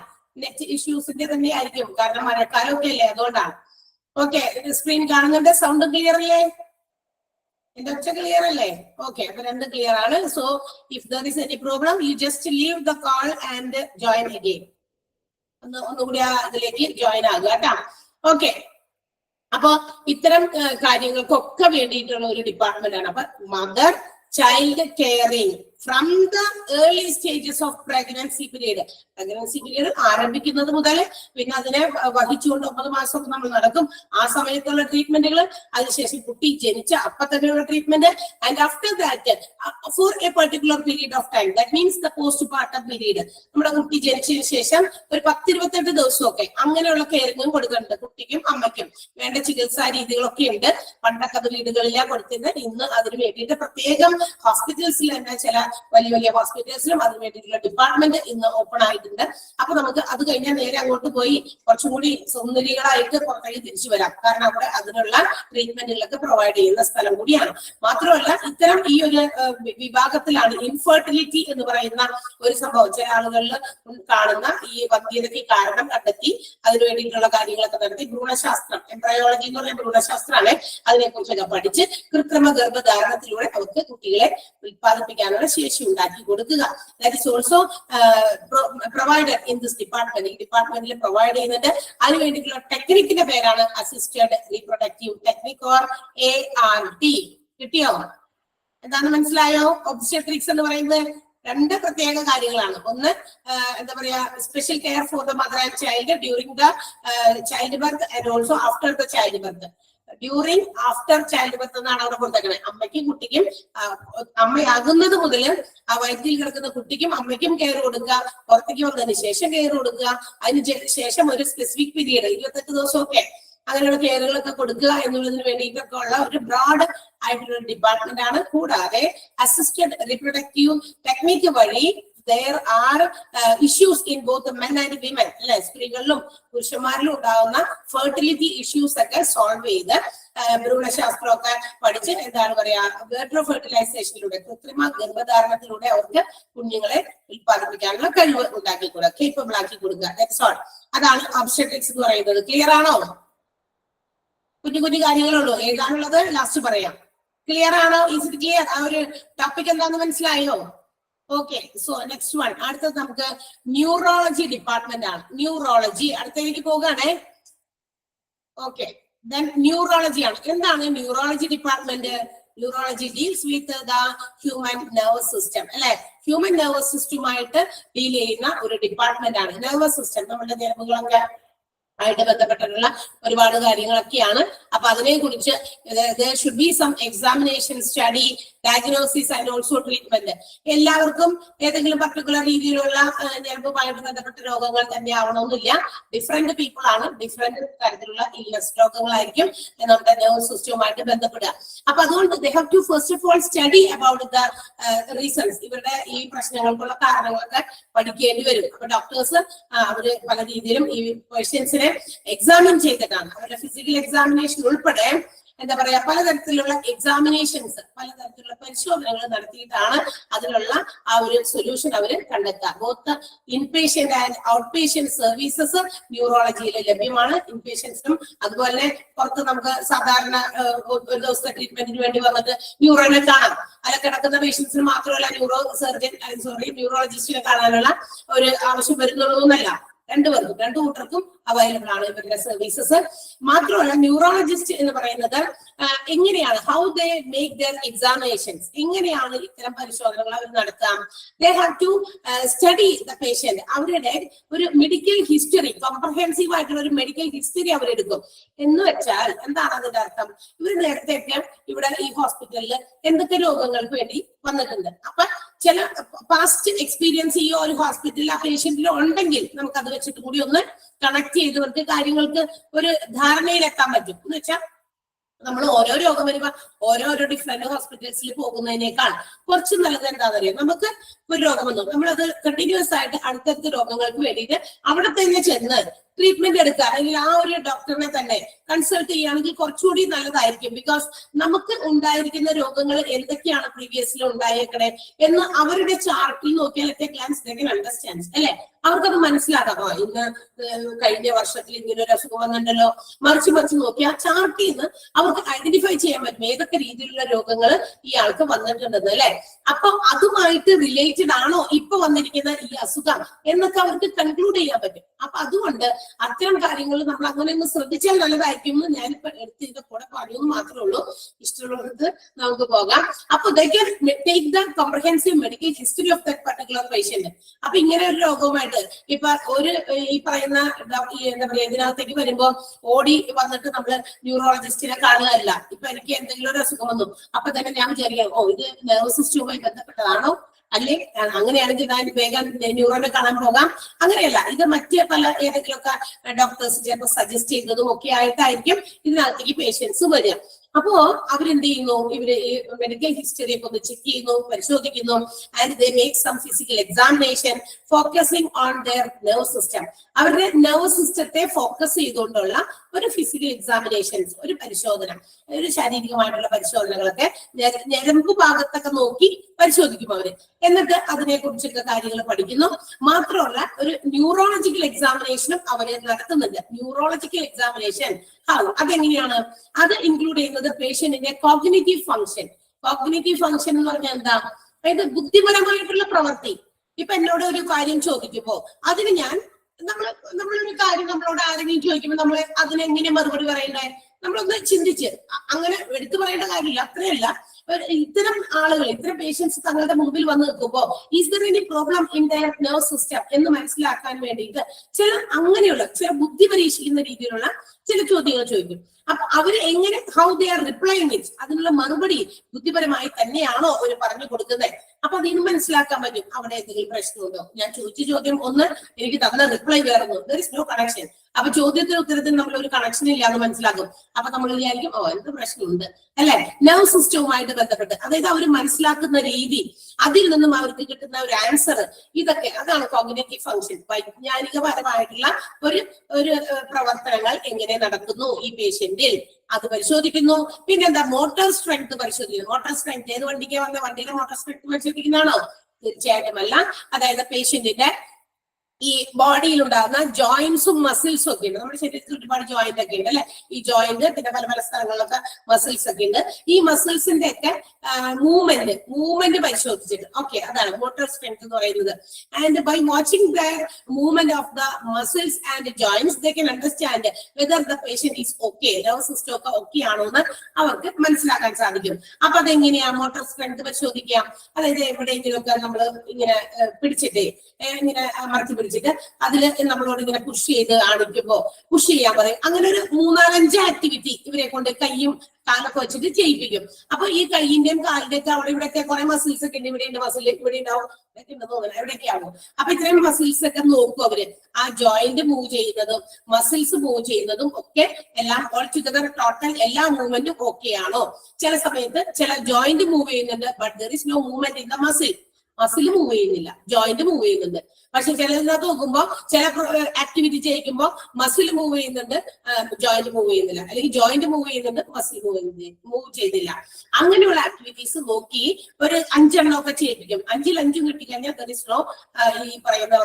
നെറ്റ് ഇഷ്യൂസിന്റെ തന്നെ ആയിരിക്കും, കാരണം മഴക്കാലമൊക്കെ അല്ലേ, അതുകൊണ്ടാണ്. ഓക്കെ, സ്ക്രീൻ കാണുന്നുണ്ട്. സൗണ്ട് ക്ലിയർ അല്ലേ? എന്റെ ഒച്ച ക്ലിയർ അല്ലേ? ഓക്കെ, അപ്പൊ രണ്ട് ക്ലിയർ ആണ്. So if there is any problem you just leave the call and join again. ഒന്നുകൂടി അതിലേക്ക് ജോയിൻ ആകുക കേട്ടോ. ഓക്കെ, അപ്പൊ ഇത്തരം കാര്യങ്ങൾക്കൊക്കെ വേണ്ടിയിട്ടുള്ള ഒരു ഡിപ്പാർട്ട്മെന്റ് ആണ്. അപ്പൊ mother child caring from the early stages of pregnancy period. Pregnancy period ആരംഭിക്കുന്നത് മുതൽ പിന്നെ അതിനെ വഹിച്ചുകൊണ്ട് 9 മാസം നമ്മൾ നടക്കും. ആ സമയത്തുള്ള ട്രീറ്റ്മെന്റുകൾ, അതിനുശേഷം കുട്ടി ജനിച്ച അപ്പൊ തന്നെയുള്ള treatment, and after that for a particular period of time, that means the postpartum period. നമ്മുടെ കുട്ടി ജനിച്ചതിന് ശേഷം ഒരു 10-28 ദിവസമൊക്കെ അങ്ങനെയുള്ള കെയറിങ്ങും കൊടുക്കുന്നുണ്ട്. കുട്ടിക്കും അമ്മയ്ക്കും വേണ്ട ചികിത്സാ രീതികളൊക്കെ ഉണ്ട്. പണ്ടൊക്കെ അത് വീടുകളിലാണ് കൊടുത്തിരുന്നത്. ഇന്ന് അതിന് വേണ്ടിയിട്ട് പ്രത്യേകം ഹോസ്പിറ്റൽസിൽ തന്നെ ചില വലിയ വലിയ ഹോസ്പിറ്റൽസിലും അതിന് വേണ്ടിയിട്ടുള്ള ഡിപ്പാർട്ട്മെന്റ് ഇന്ന് ഓപ്പൺ ആയിട്ടുണ്ട്. അപ്പൊ നമുക്ക് അത് കഴിഞ്ഞാൽ നേരെ അങ്ങോട്ട് പോയി കുറച്ചും കൂടി സുന്ദരികളായിട്ട് പുറത്തേക്ക് തിരിച്ചു വരാം. കാരണം അവിടെ അതിനുള്ള ട്രീറ്റ്മെന്റുകളൊക്കെ പ്രൊവൈഡ് ചെയ്യുന്ന സ്ഥലം കൂടിയാണ്. മാത്രമല്ല ഇത്തരം ഈ ഒരു വിഭാഗത്തിലാണ് ഇൻഫെർട്ടിലിറ്റി എന്ന് പറയുന്ന ഒരു സംഭവം ചില ആളുകളിൽ കാണുന്ന ഈ വന്ധ്യതയ്ക്ക് കാരണം കണ്ടെത്തി അതിനു വേണ്ടിയിട്ടുള്ള കാര്യങ്ങളൊക്കെ നടത്തി ഭ്രൂണശാസ്ത്രം, എംബ്രയോളജി എന്ന് പറയുന്ന ഭ്രൂണശാസ്ത്രമാണ്, അതിനെക്കുറിച്ചൊക്കെ പഠിച്ച് കൃത്രിമ ഗർഭധാരണത്തിലൂടെ അവർക്ക് കുട്ടികളെ ഉത്പാദിപ്പിക്കാനുള്ള ശേഷി ഉണ്ടാക്കി കൊടുക്കുക. That is also provided in this department. ഈ ഡിപ്പാർട്ട്മെന്റിൽ പ്രൊവൈഡ് ചെയ്യുന്നുണ്ട്. അതിന് വേണ്ടിയിട്ടുള്ള ടെക്നിക്കിന്റെ പേരാണ് assisted reproductive technique or ART. കിട്ടിയോ? എന്താണെന്ന് മനസ്സിലായോ? ഒബ്സ്റ്റെട്രിക്സ് എന്ന് പറയുന്നത് രണ്ട് പ്രത്യേക കാര്യങ്ങളാണ്. ഒന്ന് എന്താ പറയാ, special care for the mother and child during the child birth and also after the child birth. During after child birth എന്നാണ് അവിടെ കൊടുത്തേക്കുന്നത്. അമ്മയ്ക്കും കുട്ടിക്കും അമ്മയാകുന്നത് മുതൽ ആ വയറ്റിൽ കിടക്കുന്ന കുട്ടിക്കും അമ്മയ്ക്കും കെയർ കൊടുക്കുക, പുറത്തേക്ക് വന്നതിന് ശേഷം കെയർ കൊടുക്കുക, അതിന് ശേഷം ഒരു സ്പെസിഫിക് പീരീഡ് 28 ദിവസമൊക്കെ അങ്ങനെയുള്ള കെയറുകളൊക്കെ കൊടുക്കുക എന്നുള്ളതിന് വേണ്ടിയിട്ടൊക്കെ ഉള്ള ഒരു ബ്രോഡ് ആയിട്ടുള്ള ഡിപ്പാർട്ട്മെന്റ് ആണ്. കൂടാതെ അസിസ്റ്റഡ് റീപ്രൊഡക്റ്റീവ് ടെക്നിക്ക് വഴി there are issues in both men and women, അല്ലെ? സ്ത്രീകളിലും പുരുഷന്മാരിലും ഉണ്ടാകുന്ന ഫെർട്ടിലിറ്റി ഇഷ്യൂസ് ഒക്കെ സോൾവ് ചെയ്ത് ഭ്രൂണശാസ്ത്രമൊക്കെ പഠിച്ച് എന്താണ് പറയാ, വേർട്രോ ഫെർട്ടിലൈസേഷനിലൂടെ കൃത്രിമ ഗർഭധാരണത്തിലൂടെ അവർക്ക് കുഞ്ഞുങ്ങളെ ഉത്പാദിപ്പിക്കാനുള്ള കഴിവ് ഉണ്ടാക്കി കൊടുക്കുക, കേപ്പബിൾ ആക്കി കൊടുക്കുക. That's all. അതാണ് ഒബ്സ്റ്റെട്രിക്സ് എന്ന് പറയുന്നത്. ക്ലിയർ ആണോ? കുഞ്ഞു കുഞ്ഞു കാര്യങ്ങളുള്ളൂ. ഏതാണുള്ളത് ലാസ്റ്റ് പറയാം. ക്ലിയർ ആണോ? Is it clear? ആ ഒരു ടോപ്പിക് എന്താന്ന് മനസ്സിലായോ? Okay, so next one. അടുത്തത് നമുക്ക് ന്യൂറോളജി ഡിപ്പാർട്ട്മെന്റ് ആണ്. ന്യൂറോളജി അടുത്തേക്ക് പോവുകയാണേ. ഓക്കെ, ദെൻ ന്യൂറോളജി ആണ്. എന്താണ് neurology department? Neurology deals with the human nervous system, അല്ലെ? ഹ്യൂമൻ നെർവസ് സിസ്റ്റവുമായിട്ട് ഡീൽ ചെയ്യുന്ന ഒരു ഡിപ്പാർട്ട്മെന്റ് ആണ്. നെർവസ് സിസ്റ്റം നമ്മുടെ ഞരമ്പുകളൊക്കെ ആയിട്ട് ബന്ധപ്പെട്ടിട്ടുള്ള ഒരുപാട് കാര്യങ്ങളൊക്കെയാണ്. അപ്പൊ അതിനെ കുറിച്ച് there should be some examination, study, diagnosis and also treatment. എല്ലാവർക്കും ഏതെങ്കിലും പർട്ടിക്കുലർ രീതിയിലുള്ള ഞരമ്പുമായിട്ട് ബന്ധപ്പെട്ട രോഗങ്ങൾ തന്നെ ആവണമെന്നില്ല. ഡിഫറെന്റ് പീപ്പിൾ ആണ്, ഡിഫറെന്റ് തരത്തിലുള്ള ഇൽനസ് രോഗങ്ങളായിരിക്കും നമ്മുടെ നെർവസ് സിസ്റ്റവുമായിട്ട് ബന്ധപ്പെടുക. അപ്പൊ അതുകൊണ്ട് they have to first of all study about the reasons. ഇവരുടെ ഈ പ്രശ്നങ്ങൾക്കുള്ള കാരണങ്ങളൊക്കെ പഠിക്കേണ്ടി വരും. അപ്പൊ ഡോക്ടേഴ്സ് അവര് പല രീതിയിലും ഈ പേഷ്യൻസിനെ എക്സാമിൻ ചെയ്തിട്ടാണ്, അവരുടെ ഫിസിക്കൽ എക്സാമിനേഷൻ ഉൾപ്പെടെ എന്താ പറയാ പലതരത്തിലുള്ള എക്സാമിനേഷൻസ്, പലതരത്തിലുള്ള പരിശോധനകൾ നടത്തിയിട്ടാണ് അതിനുള്ള ആ ഒരു സൊല്യൂഷൻ അവര് കണ്ടെത്തുക. Both inpatient and outpatient services ന്യൂറോളജിയിൽ ലഭ്യമാണ്. ഇൻപേഷ്യൻസിനും അതുപോലെ തന്നെ പുറത്ത് നമുക്ക് സാധാരണ ഒരു ദിവസത്തെ ട്രീറ്റ്മെന്റിന് വേണ്ടി വന്നിട്ട് ന്യൂറോനെ കാണാം. അതിൽ കിടക്കുന്ന പേഷ്യൻസിന് മാത്രമല്ല ന്യൂറോളജിസ്റ്റിനെ കാണാനുള്ള ഒരു ആവശ്യം വരുന്നുള്ളൂന്നല്ല. രണ്ടു കൂട്ടർക്കും അവൈലബിൾ ആണ് ഇവരുടെ സർവീസസ്. മാത്രമല്ല ന്യൂറോളജിസ്റ്റ് എന്ന് പറയുന്നത് എങ്ങനെയാണ്, how they make their examinations, എങ്ങനെയാണ് ഇത്തരം പരിശോധനകൾ അവർ നടത്താം. They have to study the patient. അവരുടെ ഒരു മെഡിക്കൽ ഹിസ്റ്ററി, കോംപ്രഹെൻസീവ് ആയിട്ടുള്ള ഒരു മെഡിക്കൽ ഹിസ്റ്ററി അവരെടുക്കും. എന്ന് വെച്ചാൽ എന്താണ് അതിന്റെ അർത്ഥം? ഇവർ നേരത്തെയൊക്കെ ഇവിടെ ഈ ഹോസ്പിറ്റലിൽ എന്തൊക്കെ രോഗങ്ങൾക്ക് വേണ്ടി വന്നിട്ടുണ്ട്, അപ്പൊ ചില പാസ്റ്റ് എക്സ്പീരിയൻസ് ഈ ഒരു ഹോസ്പിറ്റലിൽ ആ പേഷ്യന്റിൽ ഉണ്ടെങ്കിൽ നമുക്ക് അത് വെച്ചിട്ട് കൂടി ഒന്ന് കണക്ട് ചെയ്തവർക്ക് കാര്യങ്ങൾക്ക് ഒരു ധാരണയിലെത്താൻ പറ്റും. എന്ന് വെച്ചാൽ നമ്മൾ ഓരോ രോഗം വരുമ്പോ ഓരോരോ ഡിഫറെന്റ് ഹോസ്പിറ്റൽസിൽ പോകുന്നതിനേക്കാൾ കുറച്ച് നല്ലത് എന്താണെന്ന് അറിയാം. നമുക്ക് ഒരു രോഗം വന്നു, നമ്മളത് കണ്ടിന്യൂസ് ആയിട്ട് അടുത്തടുത്ത രോഗങ്ങൾക്ക് വേണ്ടിയിട്ട് അവിടെ തന്നെ ചെന്ന് ട്രീറ്റ്മെന്റ് എടുക്കുക, അല്ലെങ്കിൽ ആ ഒരു ഡോക്ടറിനെ തന്നെ കൺസൾട്ട് ചെയ്യുകയാണെങ്കിൽ കുറച്ചുകൂടി നല്ലതായിരിക്കും. ബിക്കോസ് നമുക്ക് ഉണ്ടായിരിക്കുന്ന രോഗങ്ങൾ എന്തൊക്കെയാണ് പ്രീവിയസ്ലി ഉണ്ടായേക്കണേ എന്ന് അവരുടെ ചാർട്ടിൽ നോക്കിയാൽ അണ്ടർസ്റ്റാൻഡ് അല്ലെ, അവർക്കത് മനസ്സിലാക്കാം. ഇന്ന് കഴിഞ്ഞ വർഷത്തിൽ ഇങ്ങനെ ഒരു അസുഖം വന്നിട്ടുണ്ടല്ലോ, മറിച്ച് നോക്കി ആ ചാർട്ടിൽ നിന്ന് അവർക്ക് ഐഡന്റിഫൈ ചെയ്യാൻ പറ്റും ഏതൊക്കെ രീതിയിലുള്ള രോഗങ്ങൾ ഈ ആൾക്ക് വന്നിട്ടുണ്ടെന്ന് അല്ലെ. അപ്പൊ അതുമായിട്ട് റിലേറ്റഡ് ആണോ ഇപ്പൊ വന്നിരിക്കുന്ന ഈ അസുഖം എന്നൊക്കെ അവർക്ക് കൺക്ലൂഡ് ചെയ്യാൻ പറ്റും. അപ്പൊ അതുകൊണ്ട് അത്തരം കാര്യങ്ങൾ നമ്മൾ അങ്ങനെ ഒന്ന് ശ്രദ്ധിച്ചാൽ നല്ലതായിരിക്കും എന്ന് ഞാനിപ്പോ എടുത്തതിന്റെ കൂടെ പറയുമെന്ന് മാത്രമേ ഉള്ളൂ. ഇഷ്ടമുള്ളവർക്ക് നമുക്ക് പോകാം. അപ്പൊ take the comprehensive medical history of that particular patient. അപ്പൊ ഇങ്ങനെ ഒരു രോഗവുമായിട്ട് ഇപ്പൊ ഒരു ഈ പറയുന്ന എന്താ പറയാ ഇതിനകത്തേക്ക് വരുമ്പോ ഓടി വന്നിട്ട് നമ്മള് ന്യൂറോളജിസ്റ്റിനെ കാണുകയല്ല. ഇപ്പൊ എനിക്ക് എന്തെങ്കിലും ഒരു അസുഖം വന്നു അപ്പൊ തന്നെ ഞാൻ വിചാരിക്കാം, ഇത് നെർവസ് സിസ്റ്റവുമായി ബന്ധപ്പെട്ടതാണോ, അല്ലെ അങ്ങനെയാണെങ്കിൽ ഞാൻ വേഗം ന്യൂറോനെ കാണാൻ പോകാം. അങ്ങനെയല്ല, ഇത് മറ്റ് പല ഏതെങ്കിലുമൊക്കെ ഡോക്ടേഴ്സ് ചിലപ്പോൾ സജസ്റ്റ് ചെയ്തതും ഒക്കെ ആയിട്ടായിരിക്കും ഇതിനകത്തേക്ക് പേഷ്യൻസ് വരിക. അപ്പോ അവരെന്ത് ചെയ്യുന്നു, ഇവര് ഈ മെഡിക്കൽ ഹിസ്റ്ററി ഒക്കെ ഒന്ന് ചെക്ക് ചെയ്യുന്നു, പരിശോധിക്കുന്നു. And they make some physical examination focusing on their nerve system. അവരുടെ നെർവ് സിസ്റ്റത്തെ ഫോക്കസ് ചെയ്തുകൊണ്ടുള്ള ഒരു ഫിസിക്കൽ എക്സാമിനേഷൻസ്, ഒരു പരിശോധന, ഒരു ശാരീരികമായിട്ടുള്ള പരിശോധനകളൊക്കെ ഞരമ്പ് ഭാഗത്തൊക്കെ നോക്കി പരിശോധിക്കും അവര്. എന്നിട്ട് അതിനെ കുറിച്ചൊക്കെ കാര്യങ്ങൾ പഠിക്കുന്നു. മാത്രമല്ല ഒരു ന്യൂറോളജിക്കൽ എക്സാമിനേഷനും അവര് നടത്തുന്നുണ്ട്. ന്യൂറോളജിക്കൽ എക്സാമിനേഷൻ അതെങ്ങനെയാണ്? അത് ഇൻക്ലൂഡ് ചെയ്യുന്നത് പേഷ്യന്റിന്റെ കോഗ്നിറ്റീവ് ഫംഗ്ഷൻ. കോഗ്നിറ്റീവ് ഫംഗ്ഷൻ എന്ന് പറഞ്ഞാൽ എന്താ? അതായത് ബുദ്ധിപരമായിട്ടുള്ള പ്രവൃത്തി. ഇപ്പൊ എന്നോട് ഒരു കാര്യം ചോദിക്കുമ്പോ അതിന് നമ്മളൊരു കാര്യം നമ്മളോട് ആരെങ്കിലും ചോദിക്കുമ്പോൾ നമ്മൾ അതിനെങ്ങനെ മറുപടി പറയണ്ടേ? നമ്മളൊന്ന് ചിന്തിച്ച്, അങ്ങനെ എടുത്തു പറയേണ്ട കാര്യമില്ല, അത്രയല്ല. ഇത്തരം ആളുകൾ, ഇത്തരം പേഷ്യൻസ് തങ്ങളുടെ മുമ്പിൽ വന്ന് നിൽക്കുമ്പോൾ is there any problem in their nerve system എന്ന് മനസ്സിലാക്കാൻ വേണ്ടിയിട്ട് അങ്ങനെയുള്ള ചില ബുദ്ധി പരീക്ഷിക്കുന്ന രീതിയിലുള്ള ചില ചോദ്യങ്ങൾ ചോദിക്കും. അപ്പൊ അവര് എങ്ങനെ ഹൗ ദേ ആർ റിപ്ലൈയിങ് ഇറ്റ്, അതിനുള്ള മറുപടി ബുദ്ധിപരമായി തന്നെയാണോ അവർ പറഞ്ഞു കൊടുക്കുന്നത്? അപ്പൊ അതിന് മനസ്സിലാക്കാൻ പറ്റും അവിടെ എന്തെങ്കിലും പ്രശ്നമുണ്ടോ. ഞാൻ ചോദിച്ച ചോദ്യം ഒന്ന്, എനിക്ക് തന്ന റിപ്ലൈ വേറൊന്നു. There is no connection. അപ്പൊ ചോദ്യത്തിന് ഉത്തരത്തിന് നമ്മൾ ഒരു കണക്ഷൻ ഇല്ലാന്ന് മനസ്സിലാക്കും. അപ്പൊ നമ്മൾ വിചാരിക്കും എന്ത് പ്രശ്നമുണ്ട് അല്ലെ, നെർവ് സിസ്റ്റവുമായിട്ട് ബന്ധപ്പെട്ട്. അതായത് അവർ മനസ്സിലാക്കുന്ന രീതി, അതിൽ നിന്നും അവർക്ക് കിട്ടുന്ന ഒരു ആൻസർ, ഇതൊക്കെ അതാണ് കോഗ്നിറ്റീവ് ഫംഗ്ഷൻ. വൈജ്ഞാനികപരമായിട്ടുള്ള ഒരു പ്രവർത്തനങ്ങൾ എങ്ങനെ നടക്കുന്നു ഈ പേഷ്യന്റിൽ, അത് പരിശോധിക്കുന്നു. പിന്നെന്താ, മോട്ടോർ സ്ട്രെങ്ത് പരിശോധിക്കുന്നു. മോട്ടോർ സ്ട്രെങ്ത് ഏത് വണ്ടിക്ക് വന്ന വണ്ടിയുടെ മോട്ടോർ സ്ട്രെങ്ത് പരിശോധിക്കുന്നതാണോ? തീർച്ചയായിട്ടും അല്ല. അതായത് പേഷ്യന്റിന്റെ ഈ ബോഡിയിൽ ഉണ്ടാകുന്ന ജോയിന്റ്സും മസിൽസും ഒക്കെ ഉണ്ട്. നമ്മുടെ ശരീരത്തിൽ ഒരുപാട് ജോയിന്റ് ഒക്കെ ഉണ്ട് അല്ലെ. ഈ ജോയിന്റ് പിന്നെ പല സ്ഥലങ്ങളിലൊക്കെ മസിൽസ് ഒക്കെ ഉണ്ട്. ഈ മസിൽസിന്റെ ഒക്കെ മൂവ്മെന്റ് പരിശോധിച്ചിട്ട് ഓക്കെ, അതാണ് മോട്ടോർ സ്ട്രെങ്ത് എന്ന് പറയുന്നത്. And by watching the movement of the muscles and joints they can understand whether the patient is okay, nerve system ഒക്കെ ഓക്കെ ആണോ എന്ന് അവർക്ക് മനസ്സിലാക്കാൻ സാധിക്കും. അപ്പൊ അതെങ്ങനെയാ മോട്ടോർ സ്ട്രെങ്ത് പരിശോധിക്കാം? അതായത് എവിടെയെങ്കിലും ഒക്കെ നമ്മൾ ഇങ്ങനെ പിടിച്ചിട്ടേ ഇങ്ങനെ മറത്തി പിടിച്ചിട്ട് അതിൽ നമ്മളോട് ഇങ്ങനെ പുഷ് ചെയ്ത് കാണിക്കുമ്പോ പുഷ് ചെയ്യാൻ പറയും. അങ്ങനെ ഒരു 3-4-5 ആക്ടിവിറ്റി ഇവരെ കൊണ്ട് കൈയും കാലൊക്കെ വെച്ചിട്ട് ചെയ്യിപ്പിക്കും. അപ്പൊ ഈ കൈയിന്റെയും കാലിന്റെയും ഒക്കെ അവിടെ ഇവിടെയൊക്കെ കുറെ മസിൽസ് ഒക്കെ ഉണ്ട്. ഇവിടെ മസിൽ ഇവിടെ ഉണ്ടാവും, തോന്നുന്നു എവിടെയൊക്കെ ആവും. അപ്പൊ ഇത്രയും മസിൽസ് ഒക്കെ നോക്കും അവര്. ആ ജോയിന്റ് മൂവ് ചെയ്യുന്നതും മസിൽസ് മൂവ് ചെയ്യുന്നതും ഒക്കെ എല്ലാം ഓൾ ടുഗദർ ടോട്ടൽ എല്ലാ മൂവ്മെന്റും ഓക്കെ ആണോ? ചില സമയത്ത് ചില ജോയിന്റ് മൂവ് ചെയ്യുന്നുണ്ട്, but there is no movement in the muscle move ചെയ്യുന്നില്ല, ജോയിന്റ് മൂവ് ചെയ്യുന്നുണ്ട്. പക്ഷെ ചിലതിനകത്ത് നോക്കുമ്പോൾ ചില ആക്ടിവിറ്റി ചെയ്യിക്കുമ്പോൾ മസിൽ മൂവ് ചെയ്യുന്നുണ്ട്, ജോയിന്റ് മൂവ് ചെയ്യുന്നില്ല, അല്ലെങ്കിൽ ജോയിന്റ് മൂവ് ചെയ്യുന്നുണ്ട്, മസിൽ മൂവ് ചെയ്തില്ല. അങ്ങനെയുള്ള ആക്ടിവിറ്റീസ് നോക്കി ഒരു 5 എണ്ണമൊക്കെ ചെയ്യിപ്പിക്കും. 5-ൽ 5 കിട്ടിക്കഴിഞ്ഞാൽ ദറിസ്നോ ഈ പറയുന്ന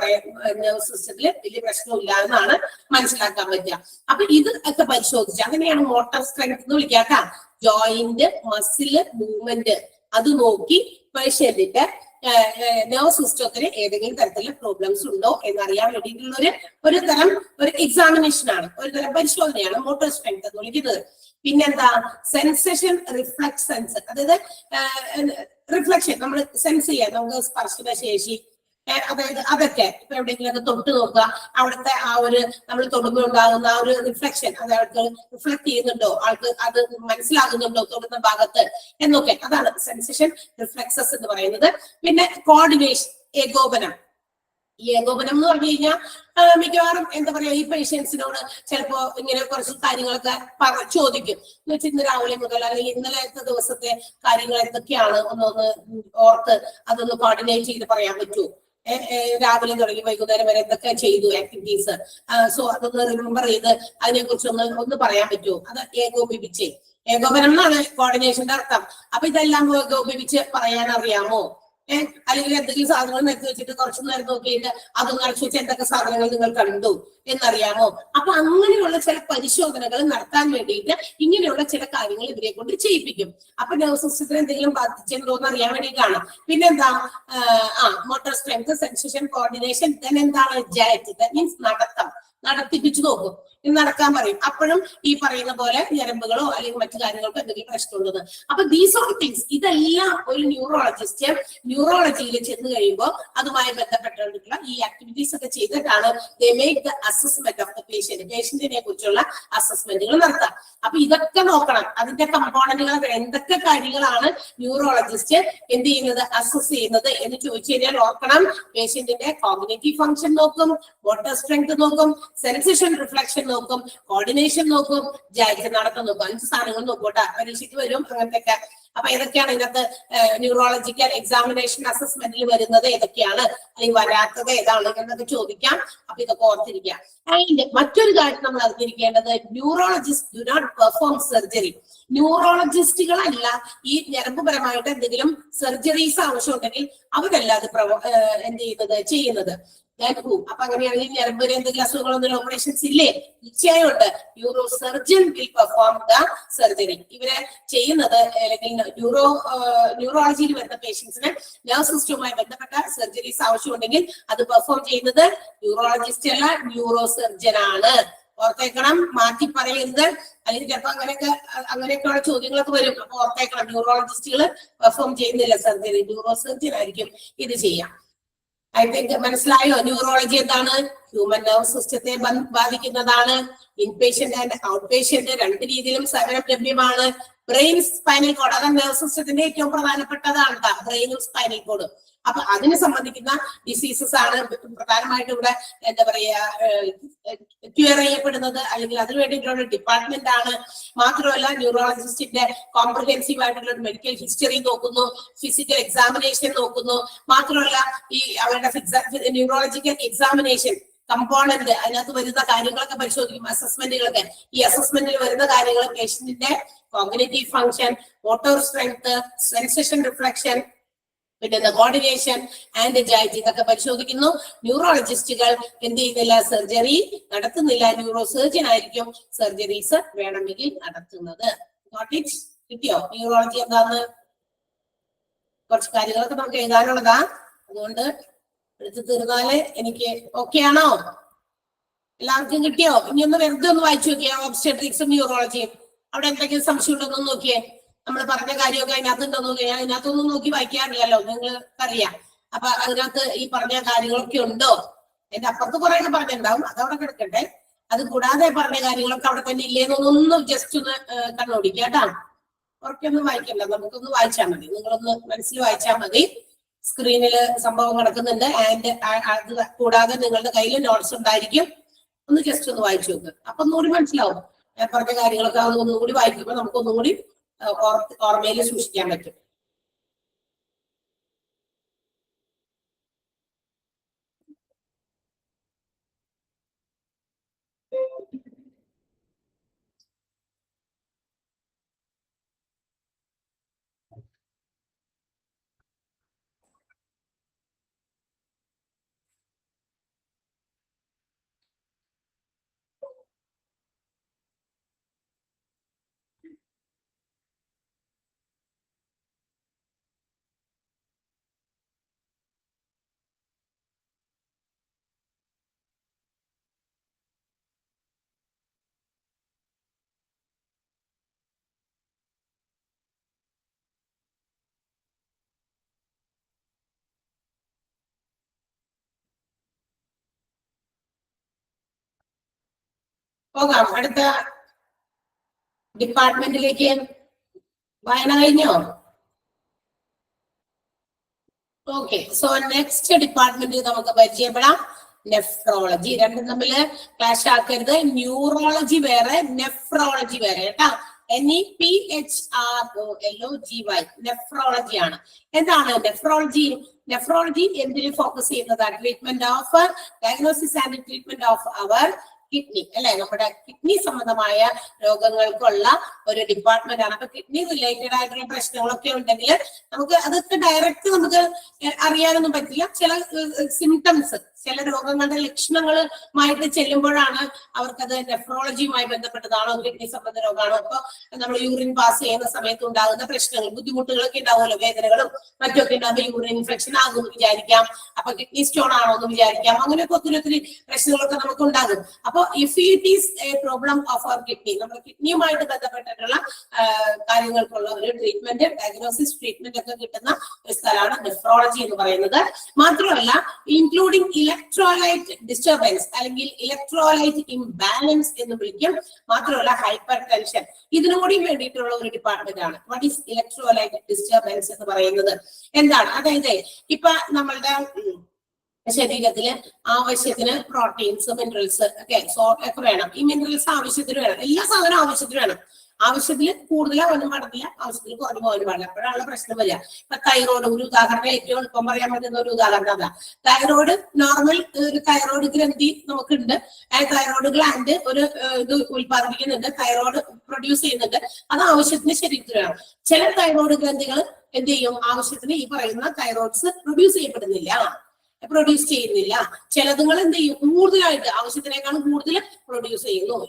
നെർവ് സിസ്റ്റത്തില് വലിയ പ്രശ്നമില്ല എന്നാണ് മനസ്സിലാക്കാൻ പറ്റുക. അപ്പൊ ഇത് ഒക്കെ പരിശോധിച്ച് അങ്ങനെയാണ് മോട്ടോർ സ്ട്രെങ്ത് എന്ന് വിളിക്കാത്ത ജോയിന്റ് മസില് മൂവ്മെന്റ് അത് നോക്കി പേഷ്യന്റിന്റെ നെർവ് സിസ്റ്റത്തിന് ഏതെങ്കിലും തരത്തിലുള്ള പ്രോബ്ലംസ് ഉണ്ടോ എന്നറിയാൻ വേണ്ടിയിട്ടുള്ള ഒരു എക്സാമിനേഷൻ ആണ്, ഒരു തരം പരിശോധനയാണ് മോട്ടോർ സ്ട്രെങ്ത് എന്ന് വിളിക്കുന്നത്. പിന്നെന്താ, സെൻസേഷൻ റിഫ്ലക്സ് സെൻസ്, അതായത് റിഫ്ലക്ഷൻ നമ്മൾ സെൻസ് ചെയ്യാം, നമുക്ക് സ്പർശന ശേഷി, അതായത് അതൊക്കെ ഇപ്പൊ എവിടെയെങ്കിലും ഒക്കെ തൊട്ട് നോക്കുക, അവിടുത്തെ ആ ഒരു നമ്മൾ തൊടുമ്പോൾ ഉണ്ടാകുന്ന ആ ഒരു റിഫ്ലക്ഷൻ, അത് ആൾക്ക് റിഫ്ലക്ട് ചെയ്യുന്നുണ്ടോ, ആൾക്ക് അത് മനസ്സിലാകുന്നുണ്ടോ തൊടുന്ന ഭാഗത്ത് എന്നൊക്കെ, അതാണ് സെൻസേഷൻ റിഫ്ലക്സസ് എന്ന് പറയുന്നത്. പിന്നെ കോർഡിനേഷൻ, ഏകോപനം. ഈ ഏകോപനം എന്ന് പറഞ്ഞു കഴിഞ്ഞാൽ മിക്കവാറും എന്താ പറയാ, ഈ പേഷ്യൻസിനോട് ചിലപ്പോ ഇങ്ങനെ കുറച്ച് കാര്യങ്ങളൊക്കെ ചോദിക്കും. എന്ന് വെച്ചാൽ ഇന്ന് രാവിലെ മുതൽ അല്ലെങ്കിൽ ഇന്നലത്തെ ദിവസത്തെ കാര്യങ്ങൾ എന്തൊക്കെയാണ് ഒന്നൊന്ന് ഓർത്ത് അതൊന്ന് കോർഡിനേറ്റ് ചെയ്ത് പറയാൻ പറ്റുമോ രാവിലെ തുടങ്ങി വൈകുന്നേരം വരെ എന്തൊക്കെ ചെയ്തു ആക്ടിവിറ്റീസ്. സോ അതൊന്ന് റിമെമ്പർ ചെയ്ത് അതിനെ കുറിച്ച് ഒന്ന് പറയാൻ പറ്റുമോ? അത് ഏകോപിപ്പിച്ച്, ഏകോപനം എന്നാണ് കോർഡിനേഷന്റെ അർത്ഥം. അപ്പൊ ഇതെല്ലാം ഏകോപിപ്പിച്ച് പറയാൻ അറിയാമോ? അല്ലെങ്കിൽ എന്തെങ്കിലും സാധനങ്ങൾ നിരത്തി വെച്ചിട്ട് കുറച്ചു നേരം നോക്കിയിട്ട് അതൊന്ന് അടച്ചു വെച്ച് എന്തൊക്കെ സാധനങ്ങൾ നിങ്ങൾ കണ്ടു എന്നറിയാമോ? അപ്പൊ അങ്ങനെയുള്ള ചില പരിശോധനകൾ നടത്താൻ വേണ്ടിയിട്ട് ഇങ്ങനെയുള്ള ചില കാര്യങ്ങൾ ഇവരെ കൊണ്ട് ചെയ്യിപ്പിക്കും. അപ്പൊ നെർവസ് സിസ്റ്റത്തിന് എന്തെങ്കിലും ബാധിച്ചിട്ടുണ്ടോ എന്ന് അറിയാൻ വേണ്ടിയിട്ടാണ്. പിന്നെന്താ, മോട്ടോർ സ്ട്രെങ്ത്, സെൻസേഷൻ, കോർഡിനേഷൻ. എന്താണ് ജാറ്റ്? ദാറ്റ് മീൻസ് നടത്തം, നടത്തിപ്പിച്ചു നോക്കും. നടക്കാൻ പറയും. അപ്പോഴും ഈ പറയുന്ന പോലെ ഞരമ്പുകളോ അല്ലെങ്കിൽ മറ്റു കാര്യങ്ങൾക്കോ എന്തെങ്കിലും പ്രശ്നമുള്ളത്. അപ്പൊ ദീസ് ഓൾ തിങ്സ്, ഇതെല്ലാം ഒരു ന്യൂറോളജിസ്റ്റ് ന്യൂറോളജിയിൽ ചെന്ന് കഴിയുമ്പോൾ അതുമായി ബന്ധപ്പെട്ടുള്ള ഈ ആക്ടിവിറ്റീസ് ഒക്കെ ചെയ്തിട്ടാണ് they make the assessment of the patient, പേഷ്യന്റിനെ കുറിച്ചുള്ള അസസ്മെന്റുകൾ നടത്താം. അപ്പൊ ഇതൊക്കെ നോക്കണം. അതിന്റെ കമ്പോണന്റുകൾ എന്തൊക്കെ കാര്യങ്ങളാണ് ന്യൂറോളജിസ്റ്റ് എന്ത് ചെയ്യുന്നത്, അസസ് ചെയ്യുന്നത് എന്ന് ചോദിച്ചു കഴിഞ്ഞാൽ ഓർക്കണം. പേഷ്യന്റിന്റെ കോഗ്നിറ്റീവ് ഫംഗ്ഷൻ നോക്കും, മോട്ടോർ സ്ട്രെങ്ത് നോക്കും, സെൻസേഷൻ റിഫ്ലക്ഷൻ നോക്കും, കോർഡിനേഷൻ നോക്കും, ജാഗ്രത നടത്തം നോക്കും. 5 സാധനങ്ങൾ നോക്കൂട്ടാ, പരീക്ഷയ്ക്ക് വരും അങ്ങനത്തെ. അപ്പൊ ഏതൊക്കെയാണ് ഇതിനകത്ത് ന്യൂറോളജിക്കൽ എക്സാമിനേഷൻ അസസ്മെന്റിൽ വരുന്നത്, ഏതൊക്കെയാണ്, അല്ലെങ്കിൽ വരാത്തത് ഏതാണ് എന്നൊക്കെ ചോദിക്കാം. അപ്പൊ ഇതൊക്കെ ഓർത്തിരിക്കാം. ആൻഡ് മറ്റൊരു കാര്യം നമ്മൾ അറിഞ്ഞിരിക്കേണ്ടത്, neurologist do not perform surgery. ന്യൂറോളജിസ്റ്റുകളല്ല ഈ ഞരമ്പുപരമായിട്ട് എന്തെങ്കിലും സർജറീസ് ആവശ്യമുണ്ടെങ്കിൽ അവരല്ല അത് എന്ത് ചെയ്യുന്നത്. അപ്പൊ അങ്ങനെയാണെങ്കിൽ ഞരമ്പിന് എന്തെങ്കിലും അസുഖങ്ങളൊന്നും ഓപ്പറേഷൻസ് ഇല്ലേ? തീർച്ചയായും ഉണ്ട്. Neuro surgeon will perform the surgery. ഇവരെ ചെയ്യുന്നത് അല്ലെങ്കിൽ ന്യൂറോളജിയിൽ വരുന്ന പേഷ്യൻസിന് നെർവ് സിസ്റ്റവുമായി ബന്ധപ്പെട്ട സർജറീസ് ആവശ്യമുണ്ടെങ്കിൽ അത് പെർഫോം ചെയ്യുന്നത് ന്യൂറോളജിസ്റ്റ് അല്ല, ന്യൂറോ സർജൻ ആണ്. ഓർത്തേക്കണം, മാറ്റി പറയരുത്. അല്ലെങ്കിൽ ചിലപ്പോ അങ്ങനെയൊക്കെയുള്ള ചോദ്യങ്ങളൊക്കെ വരും. അപ്പൊ ഓർത്തേക്കണം, ന്യൂറോളജിസ്റ്റുകൾ പെർഫോം ചെയ്യുന്നില്ല സർജറി, ന്യൂറോ സർജൻ ആയിരിക്കും ഇത് ചെയ്യാം. ഐ തിങ്ക് മനസ്സിലായോ? ന്യൂറോളജി എന്താണ്? ഹ്യൂമൻ നെർവ് സിസ്റ്റത്തെ ബാധിക്കുന്നതാണ്. ഇൻപേഷ്യന്റ് ആൻഡ് ഔട്ട് പേഷ്യന്റ് രണ്ട് രീതിയിലും സേവനം ലഭ്യമാണ്. ബ്രെയിൻ, സ്പൈനൽ കോഡ്, അതാണ് നെർവ് സിസ്റ്റത്തിന്റെ ഏറ്റവും പ്രധാനപ്പെട്ടതാണ് ബ്രെയിനും സ്പൈനൽ കോഡും. അപ്പൊ അതിനെ സംബന്ധിക്കുന്ന ഡിസീസസ് ആണ് പ്രധാനമായിട്ടും ഇവിടെ എന്താ പറയാ ക്യൂർ ചെയ്യപ്പെടുന്നത്, അല്ലെങ്കിൽ അതിനു വേണ്ടിയിട്ടുള്ള ഡിപ്പാർട്ട്മെന്റ് ആണ്. മാത്രമല്ല ന്യൂറോളജിസ്റ്റിന്റെ കോംപ്രിഹെൻസീവ് ആയിട്ടുള്ള ഒരു മെഡിക്കൽ ഹിസ്റ്ററി നോക്കുന്നു, ഫിസിക്കൽ എക്സാമിനേഷൻ നോക്കുന്നു. മാത്രമല്ല ഈ അവരുടെ ന്യൂറോളജിക്കൽ എക്സാമിനേഷൻ കമ്പോണന്റ്, അതിനകത്ത് വരുന്ന കാര്യങ്ങളൊക്കെ പരിശോധിക്കും, അസസ്മെന്റുകളൊക്കെ. ഈ അസസ്മെന്റിൽ വരുന്ന കാര്യങ്ങൾ പേഷ്യന്റിന്റെ cognitive function, motor strength, sensation reflection, പിന്നെ കോർഡിനേഷൻ ആൻഡ് ജാറ്റി, ഇതൊക്കെ പരിശോധിക്കുന്നു. ന്യൂറോളജിസ്റ്റുകൾ എന്ത് ചെയ്യുന്നില്ല, സർജറി നടത്തുന്നില്ല. ന്യൂറോ സർജൻ ആയിരിക്കും സർജറീസ് വേണമെങ്കിൽ നടത്തുന്നത്. കിട്ടിയോ ന്യൂറോളജി എന്താന്ന്? കുറച്ച് കാര്യങ്ങളൊക്കെ നമുക്ക് എഴുതാനുള്ളതാ, അതുകൊണ്ട് എടുത്തു തീർന്നാല് എനിക്ക് ഓക്കെ ആണോ? എല്ലാവർക്കും കിട്ടിയോ? ഇനി ഒന്ന് വെറുതെ ഒന്ന് വായിച്ചു നോക്കിയേ ഒബ്സ്റ്റെട്രിക്സും ന്യൂറോളജിയും. അവിടെ എന്തെങ്കിലും സംശയം ഉണ്ടോന്ന് നോക്കിയേ. നമ്മൾ പറഞ്ഞ കാര്യമൊക്കെ അതിനകത്തുണ്ടോ നോക്കിയാൽ, ഞാൻ അതിനകത്തൊന്നും നോക്കി വായിക്കാറില്ലല്ലോ, നിങ്ങൾക്ക് അറിയാം. അപ്പൊ അതിനകത്ത് ഈ പറഞ്ഞ കാര്യങ്ങളൊക്കെ ഉണ്ടോ? എന്റെ അപ്പുറത്ത് കുറെ ഒക്കെ പറഞ്ഞിട്ടുണ്ടാവും, അതവിടെ കിടക്കട്ടെ. അത് കൂടാതെ പറഞ്ഞ കാര്യങ്ങളൊക്കെ അവിടെ തന്നെ ഇല്ലേന്നൊന്നും ജസ്റ്റ് ഒന്ന് കണ്ണോടിക്കുക കേട്ടാ. ഉറക്കൊന്നും വായിക്കണ്ട, നമുക്കൊന്ന് വായിച്ചാൽ മതി. നിങ്ങളൊന്ന് മനസ്സിൽ വായിച്ചാൽ മതി. സ്ക്രീനില് സംഭവം കിടക്കുന്നുണ്ട്. ആൻഡ് അത് കൂടാതെ നിങ്ങളുടെ കയ്യിൽ നോട്ട്സ് ഉണ്ടായിരിക്കും. ഒന്ന് ജസ്റ്റ് ഒന്ന് വായിച്ചു നോക്ക്, അപ്പൊ ഒന്നുകൂടി മനസ്സിലാവും. ഞാൻ പറഞ്ഞ കാര്യങ്ങളൊക്കെ ഒന്നുകൂടി വായിക്കുമ്പോൾ നമുക്ക് ഒന്നുകൂടി ഓർമ്മയിൽ സൂക്ഷിക്കാൻ പറ്റും. പോകാം അടുത്ത ഡിപ്പാർട്ട്മെന്റിലേക്ക്. വായന കഴിഞ്ഞോ? ഓക്കെ, സോ നെക്സ്റ്റ് ഡിപ്പാർട്ട്മെന്റ് നമുക്ക് പരിചയപ്പെടാം. നെഫ്രോളജി. രണ്ടും തമ്മിൽ ക്ലാഷ് ആക്കരുത്. ന്യൂറോളജി വേറെ, നെഫ്രോളജി വേറെ കേട്ടാ. NEPHROLOGY, നെഫ്രോളജി ആണ്. എന്താണ് നെഫ്രോളജി? നെഫ്രോളജി എന്തിൽ ഫോക്കസ് ചെയ്യുന്നതാണ്? Treatment of diagnosis and treatment of our kidney, അല്ലെ? നമ്മുടെ കിഡ്നി സംബന്ധമായ രോഗങ്ങൾക്കുള്ള ഒരു ഡിപ്പാർട്ട്മെന്റ് ആണ്. അപ്പൊ കിഡ്നി റിലേറ്റഡ് ആയിട്ടുള്ള പ്രശ്നങ്ങളൊക്കെ ഉണ്ടെങ്കിൽ നമുക്ക് അതൊക്കെ ഡയറക്റ്റ് നമുക്ക് അറിയാനൊന്നും പറ്റില്ല. ചില സിംറ്റംസ്, ചില രോഗങ്ങളുടെ ലക്ഷണങ്ങളുമായിട്ട് ചെല്ലുമ്പോഴാണ് അവർക്കത് നെഫ്രോളജിയുമായി ബന്ധപ്പെട്ടതാണോ, കിഡ്നി സംബന്ധ രോഗമാണോ. അപ്പൊ നമ്മൾ യൂറിൻ പാസ് ചെയ്യുന്ന സമയത്ത് ഉണ്ടാകുന്ന പ്രശ്നങ്ങൾ, ബുദ്ധിമുട്ടുകളൊക്കെ ഉണ്ടാവുമല്ലോ, വേദനകളും മറ്റൊക്കെ ഉണ്ടാകുമ്പോൾ യൂറിൻ ഇൻഫെക്ഷൻ ആകുമെന്ന് വിചാരിക്കാം. അപ്പൊ കിഡ്നി സ്റ്റോൺ ആണോ എന്ന് വിചാരിക്കാം. അങ്ങനെയൊക്കെ ഒത്തിരി പ്രശ്നങ്ങളൊക്കെ നമുക്ക് ഉണ്ടാകും. അപ്പൊ if it is a problem of our kidney, നമ്മുടെ കിഡ്നിയുമായിട്ട് ബന്ധപ്പെട്ടിട്ടുള്ള കാര്യങ്ങൾക്കുള്ള ഒരു ട്രീറ്റ്മെന്റ്, ഡയഗ്നോസിസ് ട്രീറ്റ്മെന്റ് ഒക്കെ കിട്ടുന്ന ഒരു സ്ഥലമാണ് നെഫ്രോളജി എന്ന് പറയുന്നത്. മാത്രമല്ല ഇൻക്ലൂഡിംഗ് ഇലക്ട്രോലൈറ്റ് ഡിസ്റ്റർബൻസ് അല്ലെങ്കിൽ ഇലക്ട്രോലൈറ്റ് ഇംബാലൻസ് എന്ന് വിളിക്കും. മാത്രമല്ല ഹൈപ്പർ ടെൻഷൻ, ഇതിനും കൂടി വേണ്ടിയിട്ടുള്ള ഒരു ഡിപ്പാർട്ട്മെന്റ് ആണ്. വാട്ട് ഈസ് ഇലക്ട്രോലൈറ്റ് ഡിസ്റ്റർബൻസ് എന്ന് പറയുന്നത്? എന്താണ്? അതായത് ഇപ്പൊ നമ്മളുടെ ശരീരത്തില് ആവശ്യത്തിന് പ്രോട്ടീൻസ്, മിനറൽസ് ഒക്കെ ഒക്കെ വേണം. ഈ മിനറൽസ് ആവശ്യത്തിന് വേണം, എല്ലാ സാധനവും ആവശ്യത്തിന് വേണം. ആവശ്യത്തിൽ കൂടുതലാവാനും പാടില്ല, ആവശ്യത്തിൽ കുറഞ്ഞു പോകാനും പാടില്ല. അപ്പോഴാണ് പ്രശ്നം വരിക. ഇപ്പൊ തൈറോയ്ഡ് ഒരു ഉദാഹരണം, ഏറ്റവും എളുപ്പം പറയാൻ പറ്റുന്ന ഒരു ഉദാഹരണം അതാ. തൈറോയ്ഡ് നോർമൽ ഒരു തൈറോയ്ഡ് ഗ്രന്ഥി നമുക്കുണ്ട്. ആ തൈറോയ്ഡ് ഗ്ലാൻഡ് ഒരു ഇത് ഉത്പാദിപ്പിക്കുന്നുണ്ട്, തൈറോയ്ഡ് പ്രൊഡ്യൂസ് ചെയ്യുന്നുണ്ട്. അത് ആവശ്യത്തിന് ശരീരത്തിൽ വേണം. ചില തൈറോയ്ഡ് ഗ്രന്ഥികൾ എന്ത് ചെയ്യും? ആവശ്യത്തിന് ഈ പറയുന്ന തൈറോയ്ഡ്സ് പ്രൊഡ്യൂസ് ചെയ്യുന്നില്ല. ചിലതുങ്ങൾ എന്ത് ചെയ്യും? കൂടുതലായിട്ട് ആവശ്യത്തിനേക്കാളും കൂടുതൽ പ്രൊഡ്യൂസ് ചെയ്യുന്നു.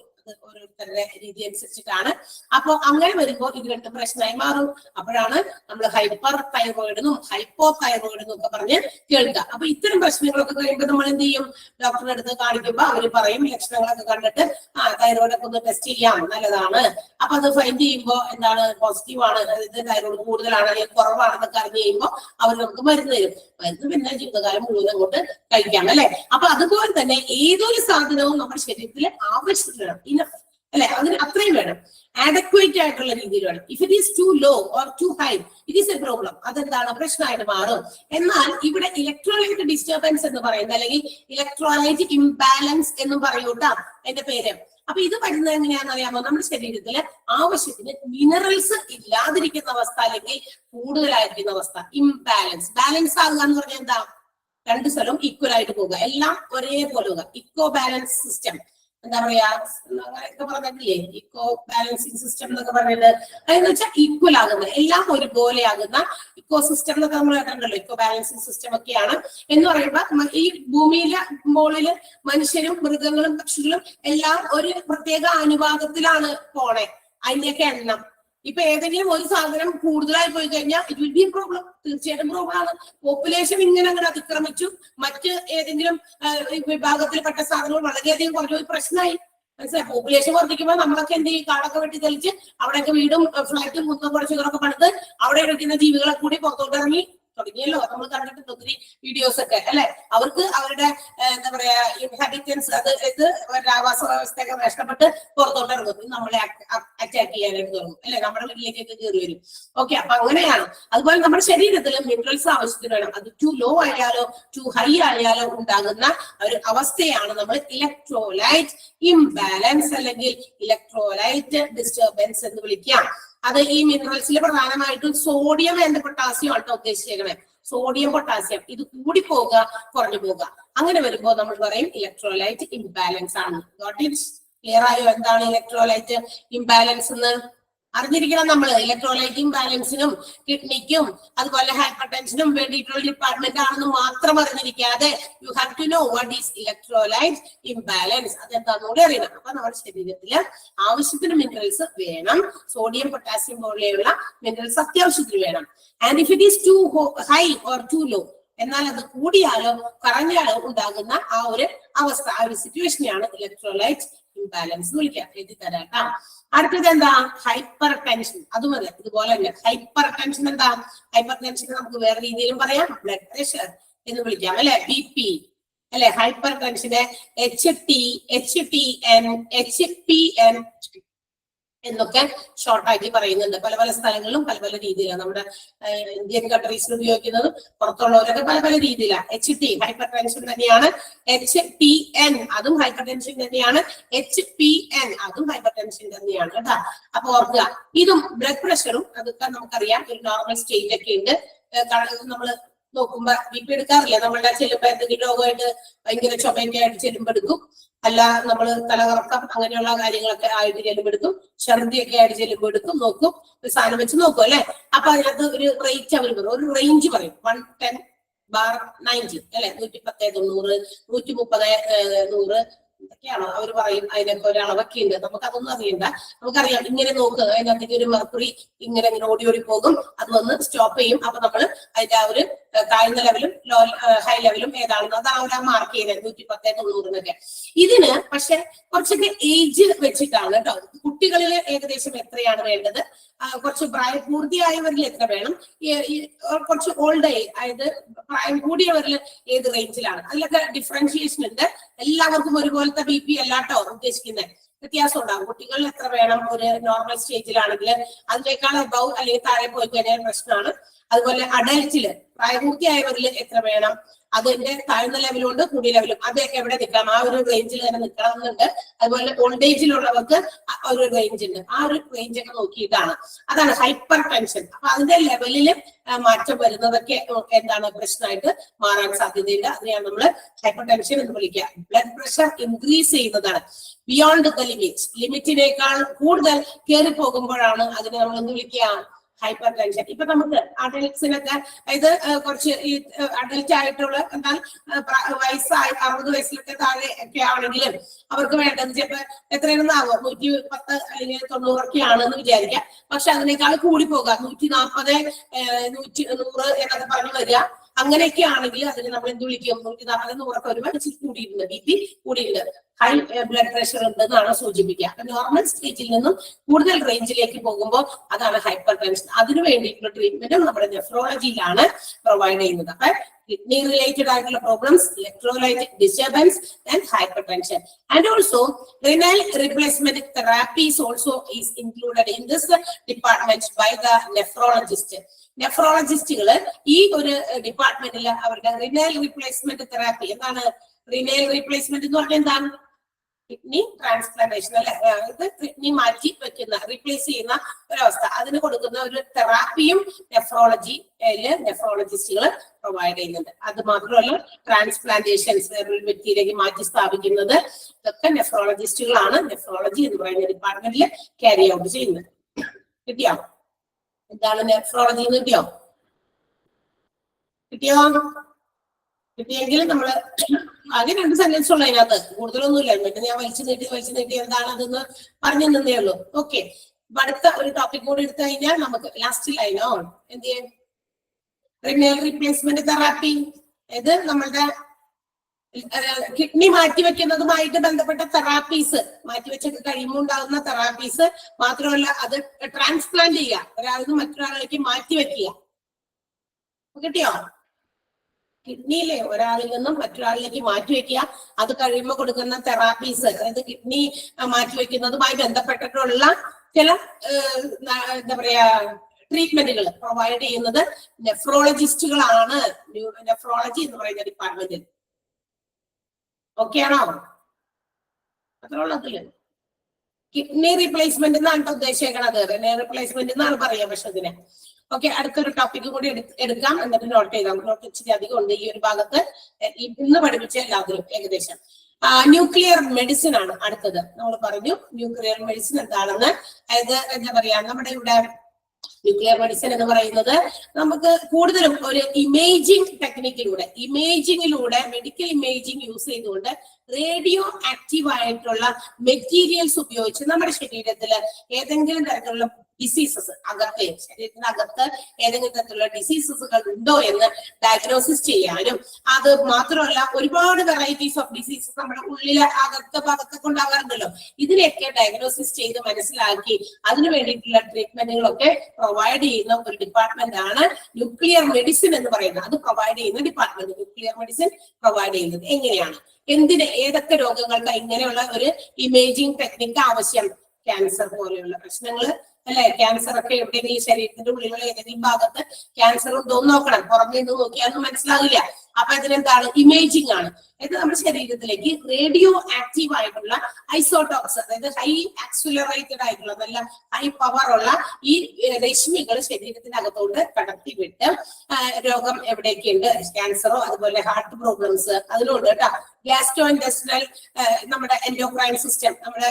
ഓരോരുത്തരുടെ രീതി അനുസരിച്ചിട്ടാണ്. അപ്പൊ അങ്ങനെ വരുമ്പോൾ ഇത് രണ്ടും പ്രശ്നമായി മാറും. അപ്പോഴാണ് നമ്മൾ ഹൈപ്പർ തൈറോയിഡെന്നും ഹൈപ്പോ തൈറോയിഡെന്നും ഒക്കെ പറഞ്ഞ് കേൾക്കുക. അപ്പൊ ഇത്തരം പ്രശ്നങ്ങളൊക്കെ കഴിയുമ്പോൾ നമ്മൾ എന്ത് ചെയ്യും? ഡോക്ടറുടെ അടുത്ത് കാണിക്കുമ്പോൾ അവർ പറയും, ലക്ഷണങ്ങളൊക്കെ കണ്ടിട്ട് തൈറോയിഡൊക്കെ ഒന്ന് ടെസ്റ്റ് ചെയ്യാം, നല്ലതാണ്. അപ്പൊ അത് ഫൈൻഡ് ചെയ്യുമ്പോൾ എന്താണ്? പോസിറ്റീവ് ആണ്, ഇത് തൈറോയിഡ് കൂടുതലാണ് അല്ലെങ്കിൽ കുറവാണെന്നൊക്കെ അറിഞ്ഞു കഴിയുമ്പോൾ അവർ നമുക്ക് മരുന്ന് തരും. മരുന്ന് പിന്നെ ജീവിതകാലം മുഴുവൻ അങ്ങോട്ട് കഴിക്കാം, അല്ലെ? അപ്പൊ അതുപോലെ തന്നെ ഏതൊരു സാധനവും നമ്മുടെ ശരീരത്തിൽ ആവശ്യത്തിന് വേണം, അല്ലെ? അതിന് അത്രയും വേണം, ആഡക്വേറ്റ് ആയിട്ടുള്ള രീതിയിൽ വേണം. If it is too low or too high, it is a problem. അതെന്താണ്? പ്രശ്നമായിട്ട് മാറും. എന്നാൽ ഇവിടെ ഇലക്ട്രോലൈറ്റ് ഡിസ്റ്റർബൻസ് എന്ന് പറയുന്നത്, അല്ലെങ്കിൽ ഇലക്ട്രോലൈറ്റ് ഇംബാലൻസ് എന്നും പറയൂട്ടാ എന്റെ പേര്. അപ്പൊ ഇത് വരുന്നത് എങ്ങനെയാണെന്ന് അറിയാമോ? നമ്മുടെ ശരീരത്തില് ആവശ്യത്തിന് മിനറൽസ് ഇല്ലാതിരിക്കുന്ന അവസ്ഥ, അല്ലെങ്കിൽ കൂടുതലായിരിക്കുന്ന അവസ്ഥ, ഇംബാലൻസ്. ബാലൻസ് ആകുക എന്ന് പറഞ്ഞാൽ എന്താ? രണ്ട് സ്ഥലവും ഈക്വൽ ആയിട്ട് പോകുക, എല്ലാം ഒരേപോലെ പോകുക. ഇക്കോ ബാലൻസ് സിസ്റ്റം, എന്താ പറയാ, അങ്ങനെയൊക്കെ പറഞ്ഞിട്ടില്ലേ? ഇക്കോ ബാലൻസിങ് സിസ്റ്റം എന്നൊക്കെ പറയുന്നത് അതെന്ന് വെച്ചാൽ ഈക്വൽ ആകുന്ന, എല്ലാം ഒരുപോലെ ആകുന്ന ഇക്കോ സിസ്റ്റം എന്നൊക്കെ നമ്മൾ കേട്ടിട്ടുണ്ടല്ലോ. ഇക്കോ ബാലൻസിങ് സിസ്റ്റം ഒക്കെയാണ് എന്ന് പറയുമ്പോ ഈ ഭൂമിയിലെ മുകളില് മനുഷ്യരും മൃഗങ്ങളും പക്ഷികളും എല്ലാം ഒരു പ്രത്യേക അനുപാതത്തിലാണ് പോണേ. അതിന്റെയൊക്കെ എണ്ണം ഇപ്പൊ ഏതെങ്കിലും ഒരു സാധനം കൂടുതലായി പോയി കഴിഞ്ഞാൽ it will be A problem. തീർച്ചയായിട്ടും പ്രോബ്ലം ആണ്. പോപ്പുലേഷൻ ഇങ്ങനെ അതിക്രമിച്ചു മറ്റ് ഏതെങ്കിലും വിഭാഗത്തിൽപ്പെട്ട സാധനങ്ങൾ വളരെയധികം കുറഞ്ഞു, പ്രശ്നമായി. മനസ്സിലായി? പോപ്പുലേഷൻ വർദ്ധിക്കുമ്പോൾ നമ്മളൊക്കെ എന്ത് ചെയ്യും? കാടൊക്കെ വെട്ടി തെളിച്ച് അവിടെയൊക്കെ വീടും ഫ്ലാറ്റും കുന്നും കുറച്ചുകളൊക്കെ പണിത് അവിടെ ഇരിക്കുന്ന ജീവികളെ കൂടി പുറത്തോട്ട് ഇറങ്ങി തുടങ്ങിയല്ലോ. നമ്മൾ കണ്ടിട്ടുണ്ട് ഒത്തിരി വീഡിയോസ് ഒക്കെ, അല്ലെ? അവർക്ക് അവരുടെ എന്താ പറയാ ഇൻഹാബിറ്റൻസ്, അത് ഇത് ആവാസ വ്യവസ്ഥയൊക്കെ നഷ്ടപ്പെട്ട് പുറത്തോട്ട് ഇറങ്ങും, നമ്മളെ അറ്റാക്ക് ചെയ്യാനായിട്ട് തുടങ്ങും, അല്ലെ? നമ്മുടെ വീട്ടിലേക്കൊക്കെ കയറി വരും. ഓക്കെ, അപ്പൊ അങ്ങനെയാണ്. അതുപോലെ നമ്മുടെ ശരീരത്തിൽ മിനറൽസ് ആവശ്യത്തിന് വേണം. അത് ടു ലോ ആയാലോ ടു ഹൈ ആയാലോ ഉണ്ടാകുന്ന ഒരു അവസ്ഥയാണ് നമ്മൾ ഇലക്ട്രോലൈറ്റ് ഇംബാലൻസ് അല്ലെങ്കിൽ ഇലക്ട്രോലൈറ്റ് ഡിസ്റ്റർബൻസ് എന്ന് വിളിക്കാം. അത് ഈ മിനറൽസിൽ പ്രധാനമായിട്ടും സോഡിയം ആൻഡ് പൊട്ടാസ്യം ആണ് ഉദ്ദേശിച്ചേക്കണേ. സോഡിയം പൊട്ടാസ്യം ഇത് കൂടി പോവുക, കുറഞ്ഞു പോവുക. അങ്ങനെ വരുമ്പോൾ നമ്മൾ പറയും ഇലക്ട്രോലൈറ്റ് ഇംബാലൻസ് ആണ്. ക്ലിയർ ആയോ എന്താണ് ഇലക്ട്രോലൈറ്റ് ഇംബാലൻസ് എന്ന്? അറിഞ്ഞിരിക്കണം നമ്മൾ. ഇലക്ട്രോലൈറ്റ് ഇംബാലൻസിനും കിഡ്നിക്കും അതുപോലെ ഹൈപ്പർ ടെൻഷനും വേണ്ടിയിട്ടുള്ള ഡിപ്പാർട്ട്മെന്റ് ആണെന്ന് മാത്രം അറിഞ്ഞിരിക്കാതെ you have to know what is electrolyte imbalance. അതെന്താണെന്ന് കൂടി അറിയണം. അപ്പൊ നമ്മുടെ ശരീരത്തില് ആവശ്യത്തിന് മിനറൽസ് വേണം. സോഡിയം പൊട്ടാസ്യം പോലെയുള്ള മിനറൽസ് അത്യാവശ്യത്തിന് വേണം. And if it is too high or too low, എന്നാൽ അത് കൂടിയാലോ കുറഞ്ഞാലോ ഉണ്ടാകുന്ന ആ ഒരു അവസ്ഥ, ആ ഒരു സിറ്റുവേഷനെയാണ് ഇലക്ട്രോലൈറ്റ് ഇംബാലൻസ് എന്ന് വിളിക്കാം. എഴുതി തരാം. അടുത്തത് എന്താ? Hyper tension. അതും അതെ, ഇതുപോലെ തന്നെ. ഹൈപ്പർ ടെൻഷൻ എന്താ? ഹൈപ്പർ ടെൻഷൻ നമുക്ക് വേറെ രീതിയിലും പറയാം, ബ്ലഡ് പ്രഷർ എന്ന് വിളിക്കാം, അല്ലെ? BP, അല്ലെ? ഹൈപ്പർ ടെൻഷന് HTN എന്നൊക്കെ ഷോർട്ടാക്കി പറയുന്നുണ്ട്. പല പല സ്ഥലങ്ങളിലും പല പല രീതിയിലാണ്. നമ്മുടെ ഇന്ത്യൻ കൺട്രീസിൽ ഉപയോഗിക്കുന്നത്, പുറത്തുള്ളവരൊക്കെ പല പല രീതിയിലാണ്. HT ഹൈപ്പർ ടെൻഷൻ തന്നെയാണ്. HTN അതും ഹൈപ്പർ ടെൻഷൻ തന്നെയാണ്. HPN അതും ഹൈപ്പർ ടെൻഷൻ തന്നെയാണ് കേട്ടോ. അപ്പൊ ഓർക്കുക, ഇതും ബ്ലഡ് പ്രഷറും അതൊക്കെ നമുക്കറിയാം ഒരു നോർമൽ സ്റ്റേജ് ഒക്കെ ഉണ്ട്. നമ്മള് നോക്കുമ്പോ BP എടുക്കാറില്ല. നമ്മളുടെ ചെല്ലുമ്പോ എന്തെങ്കിലും രോഗമായിട്ട് ഭയങ്കര ചുമയൊക്കെ ആയിട്ട് ചെല്ലുമ്പോ എടുക്കും. അല്ല നമ്മള് തലകറക്കം അങ്ങനെയുള്ള കാര്യങ്ങളൊക്കെ ആയിട്ട് ചെല്ലുമ്പോ എടുക്കും. ഛർദിയൊക്കെ ആയിട്ട് ചെല്ലുമ്പോ എടുക്കും, നോക്കും, ഒരു സാധനം വെച്ച് നോക്കും അല്ലെ. അപ്പൊ അതിനകത്ത് ഒരു റേറ്റ് അവർ പറയും, ഒരു റേഞ്ച് പറയും. 110/90 അല്ലെ, 110, 90, 130, 100 എന്തൊക്കെയാണോ അവർ പറയും. അതിനൊക്കെ ഒരു അളവൊക്കെ ഉണ്ട്. നമുക്ക് അതൊന്നും അറിയണ്ട. നമുക്കറിയാം ഇങ്ങനെ നോക്ക്, അതിനകത്തേക്ക് ഒരു മെർക്കുറി ഇങ്ങനെ ഓടി ഓടി പോകും, അത് വന്ന് സ്റ്റോപ്പ് ചെയ്യും. അപ്പൊ നമ്മൾ അതിന്റെ ആ ഒരു താഴ്ന്ന ലെവലും ഹൈ ലെവലും ഏതാണെന്ന് അതാണ് അവർ മാർക്ക് ചെയ്യുന്നത് 110, 90 ഇതിന് പക്ഷെ കുറച്ചൊക്കെ ഏജ് വെച്ചിട്ടാണ് കേട്ടോ. കുട്ടികളിൽ ഏകദേശം എത്രയാണ് വേണ്ടത്, കുറച്ച് പ്രായപൂർത്തിയായവരിൽ എത്ര വേണം, കുറച്ച് ഓൾഡ് അതായത് പ്രായം കൂടിയവരിൽ ഏത് റേഞ്ചിലാണ്, അതിലൊക്കെ ഡിഫറൻഷിയേഷൻ ഉണ്ട്. എല്ലാവർക്കും ഒരുപോലത്തെ BP അല്ലാട്ടോ ഉദ്ദേശിക്കുന്നത്, വ്യത്യാസം ഉണ്ടാകും. കുട്ടികളിൽ എത്ര വേണം, ഒരു നോർമൽ സ്റ്റേജിലാണെങ്കിൽ അതിനേക്കാൾ അബവ് അല്ലെങ്കിൽ താഴെ പോയി കഴിഞ്ഞാൽ പ്രശ്നമാണ്. അതുപോലെ അഡൽറ്റില് പ്രായപൂർത്തിയായവരിൽ എത്ര വേണം, അതിന്റെ താഴ്ന്ന ലെവലുണ്ട് കൂടിയ ലെവലും, അതൊക്കെ എവിടെ നിൽക്കാം, ആ ഒരു റേഞ്ചിൽ തന്നെ നിൽക്കണം എന്നുണ്ട്. അതുപോലെ ഓൾഡ് ഏജിലുള്ളവർക്ക് ഒരു റേഞ്ച് ഉണ്ട്, ആ ഒരു റേഞ്ച് ഒക്കെ നോക്കിയിട്ടാണ്. അതാണ് ഹൈപ്പർ ടെൻഷൻ. അപ്പൊ അതിന്റെ ലെവലിൽ മാറ്റം വരുന്നതൊക്കെ എന്താണ് പ്രശ്നമായിട്ട് മാറാൻ സാധ്യതയുണ്ട്. അതിനെയാണ് നമ്മൾ ഹൈപ്പർ ടെൻഷൻ എന്ന് വിളിക്കുക. ബ്ലഡ് പ്രഷർ ഇൻക്രീസ് ചെയ്യുന്നതാണ് ബിയോണ്ട് ദ ലിമിറ്റിനേക്കാൾ കൂടുതൽ കയറി പോകുമ്പോഴാണ് അതിനെ നമ്മൾ എന്ത് വിളിക്കുക, ഹൈപ്പർ ടെൻഷൻ. ഇപ്പൊ നമുക്ക് അഡൽട്സിനൊക്കെ അതായത് കുറച്ച് ഈ അഡൽറ്റ് ആയിട്ടുള്ള എന്നാൽ വയസ്സായി 60 വയസ്സിലൊക്കെ താഴെ ഒക്കെ ആണെങ്കിലും അവർക്ക് വേണ്ടത് ചിലപ്പോ എത്രയാണെന്നാവും 110 അല്ലെങ്കിൽ 90 ഒക്കെ ആണെന്ന് വിചാരിക്കാം. പക്ഷെ അതിനേക്കാൾ കൂടി പോകാം, 140, 100 എന്നൊക്കെ പറഞ്ഞു വരിക. അങ്ങനെയൊക്കെ ആണെങ്കിൽ അതിന് നമ്മൾ എന്ത് വിളിക്കും, 140, 100 ഒരുപാട് കൂടിയിട്ടുണ്ട്, BP കൂടിയിട്ടുണ്ട്, ഹൈ ബ്ലഡ് പ്രഷർ ഉണ്ടെന്നാണ് സൂചിപ്പിക്കുക. നോർമൽ സ്റ്റേജിൽ നിന്നും കൂടുതൽ റേഞ്ചിലേക്ക് പോകുമ്പോൾ അതാണ് ഹൈപ്പർ ടെൻഷൻ. അതിനു വേണ്ടിയിട്ടുള്ള ട്രീറ്റ്മെന്റും നമ്മുടെ നെഫ്രോളജിയിലാണ് പ്രൊവൈഡ് ചെയ്യുന്നത്. അപ്പൊ കിഡ്നി റിലേറ്റഡ് ആയിട്ടുള്ള problems, electrolyte disturbance and hyper tension. And also renal replacement therapies also is included in this department by the nephrologist. നെഫ്രോളജിസ്റ്റുകള് ഈ ഒരു ഡിപ്പാർട്ട്മെന്റിൽ അവരുടെ റിനൽ റീപ്ലേസ്മെന്റ് തെറാപ്പി, എന്താണ് റിനൽ റീപ്ലേസ്മെന്റ് എന്ന് പറഞ്ഞാൽ എന്താണ്, കിഡ്നി ട്രാൻസ്പ്ലാന്റേഷൻ അല്ലെ, ഇത് കിഡ്നി മാറ്റി വെക്കുന്ന റീപ്ലേസ് ചെയ്യുന്ന ഒരവസ്ഥ, അതിന് കൊടുക്കുന്ന ഒരു തെറാപ്പിയും നെഫ്രോളജിസ്റ്റുകൾ പ്രൊവൈഡ് ചെയ്യുന്നുണ്ട്. അത് മാത്രമല്ല ട്രാൻസ്പ്ലാന്റേഷൻസ് വ്യക്തിയിലേക്ക് മാറ്റി സ്ഥാപിക്കുന്നത് ഇതൊക്കെ നെഫ്രോളജിസ്റ്റുകളാണ് നെഫ്രോളജി എന്ന് പറയുന്ന ഡിപ്പാർട്ട്മെന്റിൽ ക്യാരി ഔട്ട് ചെയ്യുന്നത്. കിട്ടിയോ? എന്താണ് നെഫ്രോളജി എന്ന് കിട്ടിയോ? കിട്ടിയെങ്കിൽ നമ്മള് ആകെ 2 സെന്റൻസ് ഉള്ളു അതിനകത്ത്, കൂടുതലൊന്നുമില്ല. എന്നിട്ട് ഞാൻ വലിച്ചു നീട്ടി എന്താണ് അതെന്ന് പറഞ്ഞു തന്നേ ഉള്ളൂ. ഓക്കെ, അടുത്ത ഒരു ടോപ്പിക് കൂടി എടുത്തു കഴിഞ്ഞാൽ നമുക്ക് ലാസ്റ്റ് ലൈനോ എന്ത് ചെയ്യാൻ, റിനൽ റീപ്ലേസ്മെന്റ് തെറാപ്പി. ഇത് നമ്മളുടെ കിഡ്നി മാറ്റിവെക്കുന്നതുമായിട്ട് ബന്ധപ്പെട്ട തെറാപ്പീസ്, മാറ്റിവെച്ചൊക്കെ കഴിയുമ്പോൾ ഉണ്ടാകുന്ന തെറാപ്പീസ് മാത്രമല്ല, അത് ട്രാൻസ്പ്ലാന്റ് ചെയ്യുക, ഒരാളിൽ നിന്ന് മറ്റൊരാളിലേക്ക് മാറ്റിവെക്കുക. കിട്ടിയോ? കിഡ്നിയിലെ ഒരാളിൽ നിന്നും മറ്റൊരാളിലേക്ക് മാറ്റിവെക്കുക, അത് കഴിയുമ്പോൾ കൊടുക്കുന്ന തെറാപ്പീസ്, അതായത് കിഡ്നി മാറ്റിവെക്കുന്നതുമായി ബന്ധപ്പെട്ടിട്ടുള്ള ചില എന്താ പറയാ ട്രീറ്റ്മെന്റുകൾ പ്രൊവൈഡ് ചെയ്യുന്നത് നെഫ്രോളജിസ്റ്റുകളാണ്, നെഫ്രോളജി എന്ന് പറയുന്ന ഡിപ്പാർട്ട്മെന്റിൽ. ഓക്കെ ആണോ? അത്ര ഉള്ളതില് കിഡ്നി റീപ്ലേസ്മെന്റ് എന്നാണ് ഉദ്ദേശിക്കണത്, റീപ്ലേസ്മെന്റ് എന്നാണ് പറയാ. പക്ഷെ ഇതിനെ ഓക്കെ, അടുത്തൊരു ടോപ്പിക് കൂടി എടുക്കാം, എന്നിട്ട് നോട്ട് ചെയ്താൽ. നോട്ട് ഇച്ചിരി അധികം ഉണ്ട് ഈ ഒരു ഭാഗത്ത്. ഇന്ന് പഠിപ്പിച്ച എല്ലാവരും ഏകദേശം ന്യൂക്ലിയർ മെഡിസിൻ ആണ് അടുത്തത്. നമ്മൾ പറഞ്ഞു ന്യൂക്ലിയർ മെഡിസിൻ എന്താണെന്ന്. അതായത് എന്താ പറയാ, നമ്മുടെ ഇവിടെ ന്യൂക്ലിയർ മെഡിസിൻ എന്ന് പറയുന്നത് നമുക്ക് കൂടുതലും ഒരു ഇമേജിംഗ് ടെക്നിക്കിലൂടെ മെഡിക്കൽ ഇമേജിംഗ് യൂസ് ചെയ്തുകൊണ്ട് റേഡിയോ ആക്റ്റീവ് ആയിട്ടുള്ള മെറ്റീരിയൽസ് ഉപയോഗിച്ച് നമ്മുടെ ശരീരത്തിൽ ഏതെങ്കിലും തരത്തിലുള്ള ഡിസീസസ് ശരീരത്തിനകത്ത് ഏതെങ്കിലും തരത്തിലുള്ള ഡിസീസസുകൾ ഉണ്ടോ എന്ന് ഡയഗ്നോസിസ് ചെയ്യാനും, അത് മാത്രമല്ല ഒരുപാട് വെറൈറ്റീസ് ഓഫ് ഡിസീസസ് നമ്മുടെ ഉള്ളിലെ ഭാഗത്തൊക്കെ ഉണ്ടാകാറുണ്ടല്ലോ, ഇതിനെയൊക്കെ ഡയഗ്നോസിസ് ചെയ്ത് മനസ്സിലാക്കി അതിനു വേണ്ടിയിട്ടുള്ള ട്രീറ്റ്മെന്റുകളൊക്കെ പ്രൊവൈഡ് ചെയ്യുന്ന ഒരു ഡിപ്പാർട്ട്മെന്റ് ആണ് ന്യൂക്ലിയർ മെഡിസിൻ എന്ന് പറയുന്നത്. അത് പ്രൊവൈഡ് ചെയ്യുന്ന ഡിപ്പാർട്ട്മെന്റ് ന്യൂക്ലിയർ മെഡിസിൻ പ്രൊവൈഡ് ചെയ്യുന്നത് എങ്ങനെയാണ്, ഏതൊക്കെ രോഗങ്ങൾക്ക് ഇങ്ങനെയുള്ള ഒരു ഇമേജിംഗ് ടെക്നിക്ക് ആവശ്യം, ക്യാൻസർ പോലെയുള്ള പ്രശ്നങ്ങൾ, അല്ലെ? ക്യാൻസർ ഒക്കെ എവിടെയെങ്കിലും ശരീരത്തിന്റെ ഉള്ളിലുള്ള ഏതെങ്കിലും ഭാഗത്ത് ക്യാൻസർ ഉണ്ടോ എന്ന് നോക്കണം. പുറമേ നിന്ന് നോക്കിയാൽ മനസ്സിലാകില്ല. അപ്പൊ ഇതിനെന്താണ്? ഇമേജിംഗ് ആണ്. ഇത് നമ്മുടെ ശരീരത്തിലേക്ക് റേഡിയോ ആക്റ്റീവ് ആയിട്ടുള്ള ഐസോടോക്സ്, അതായത് ഹൈ ആക്സിലറേറ്റഡ് ആയിട്ടുള്ള നല്ല ഹൈ പവർ ഉള്ള ഈ രശ്മികൾ ശരീരത്തിനകത്തോട്ട് കടത്തിവിട്ട് രോഗം എവിടെയൊക്കെയുണ്ട്, ക്യാൻസറോ അതുപോലെ ഹാർട്ട് പ്രോബ്ലംസ് അതിലുണ്ട് കേട്ടോ. ഗ്യാസ്ട്രോ ഇൻറ്റെസ്റ്റിനൽ, നമ്മുടെ എൻഡോക്രൈൻ സിസ്റ്റം, നമ്മുടെ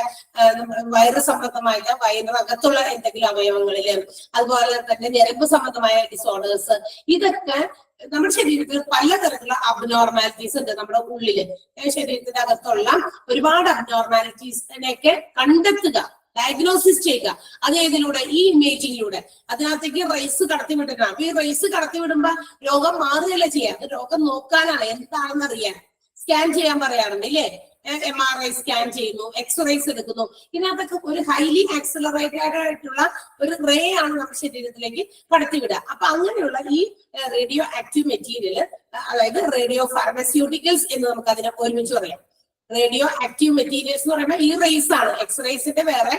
വയറ് സംബന്ധമായ വയറിനകത്തുള്ള എന്തെങ്കിലും അവയവങ്ങളില്, അതുപോലെ തന്നെ ഞരമ്പ് സംബന്ധമായ ഡിസോർഡേഴ്സ്, ഇതൊക്കെ നമ്മുടെ ശരീരത്തിൽ പലതരത്തിലുള്ള അബ്നോർമാലിറ്റീസ് ഉണ്ട്. നമ്മുടെ ഉള്ളില് ശരീരത്തിന്റെ അകത്തുള്ള ഒരുപാട് അബ്നോർമാലിറ്റീസിനെയൊക്കെ കണ്ടെത്തുക, ഡയഗ്നോസിസ് ചെയ്യുക. അത് ഏതിലൂടെ? ഈ ഇമേജിങ്ങിലൂടെ. അതിനകത്തേക്ക് റേസ് കടത്തിവിട്ടിട്ടാണ്. ഈ റേസ് കടത്തിവിടുമ്പോ രോഗം മാറുകയല്ല ചെയ്യാം, അത് രോഗം നോക്കാനാണ്, എന്താണെന്ന് അറിയാൻ. സ്കാൻ ചെയ്യാൻ പറയാറുണ്ട് ഇല്ലേ? MRI സ്കാൻ ചെയ്യുന്നു, എക്സ്റേസ് എടുക്കുന്നു. ഇതിനകത്തൊക്കെ ഒരു ഹൈലി ആക്സിലറേറ്റഡ് ആയിട്ടുള്ള ഒരു റേ ആണ് നമ്മുടെ ശരീരത്തിലേക്ക് കടത്തിവിടുക. അപ്പൊ അങ്ങനെയുള്ള ഈ റേഡിയോ ആക്റ്റീവ് മെറ്റീരിയൽ, അതായത് റേഡിയോ ഫാർമസ്യൂട്ടിക്കൽസ് എന്ന് നമുക്ക് അതിനെ ഒരുമിച്ച് പറയാം. റേഡിയോ ആക്റ്റീവ് മെറ്റീരിയൽസ് എന്ന് പറയുമ്പോൾ ഈ റേസ് ആണ്. എക്സ്റേസിന്റെ വേറെ,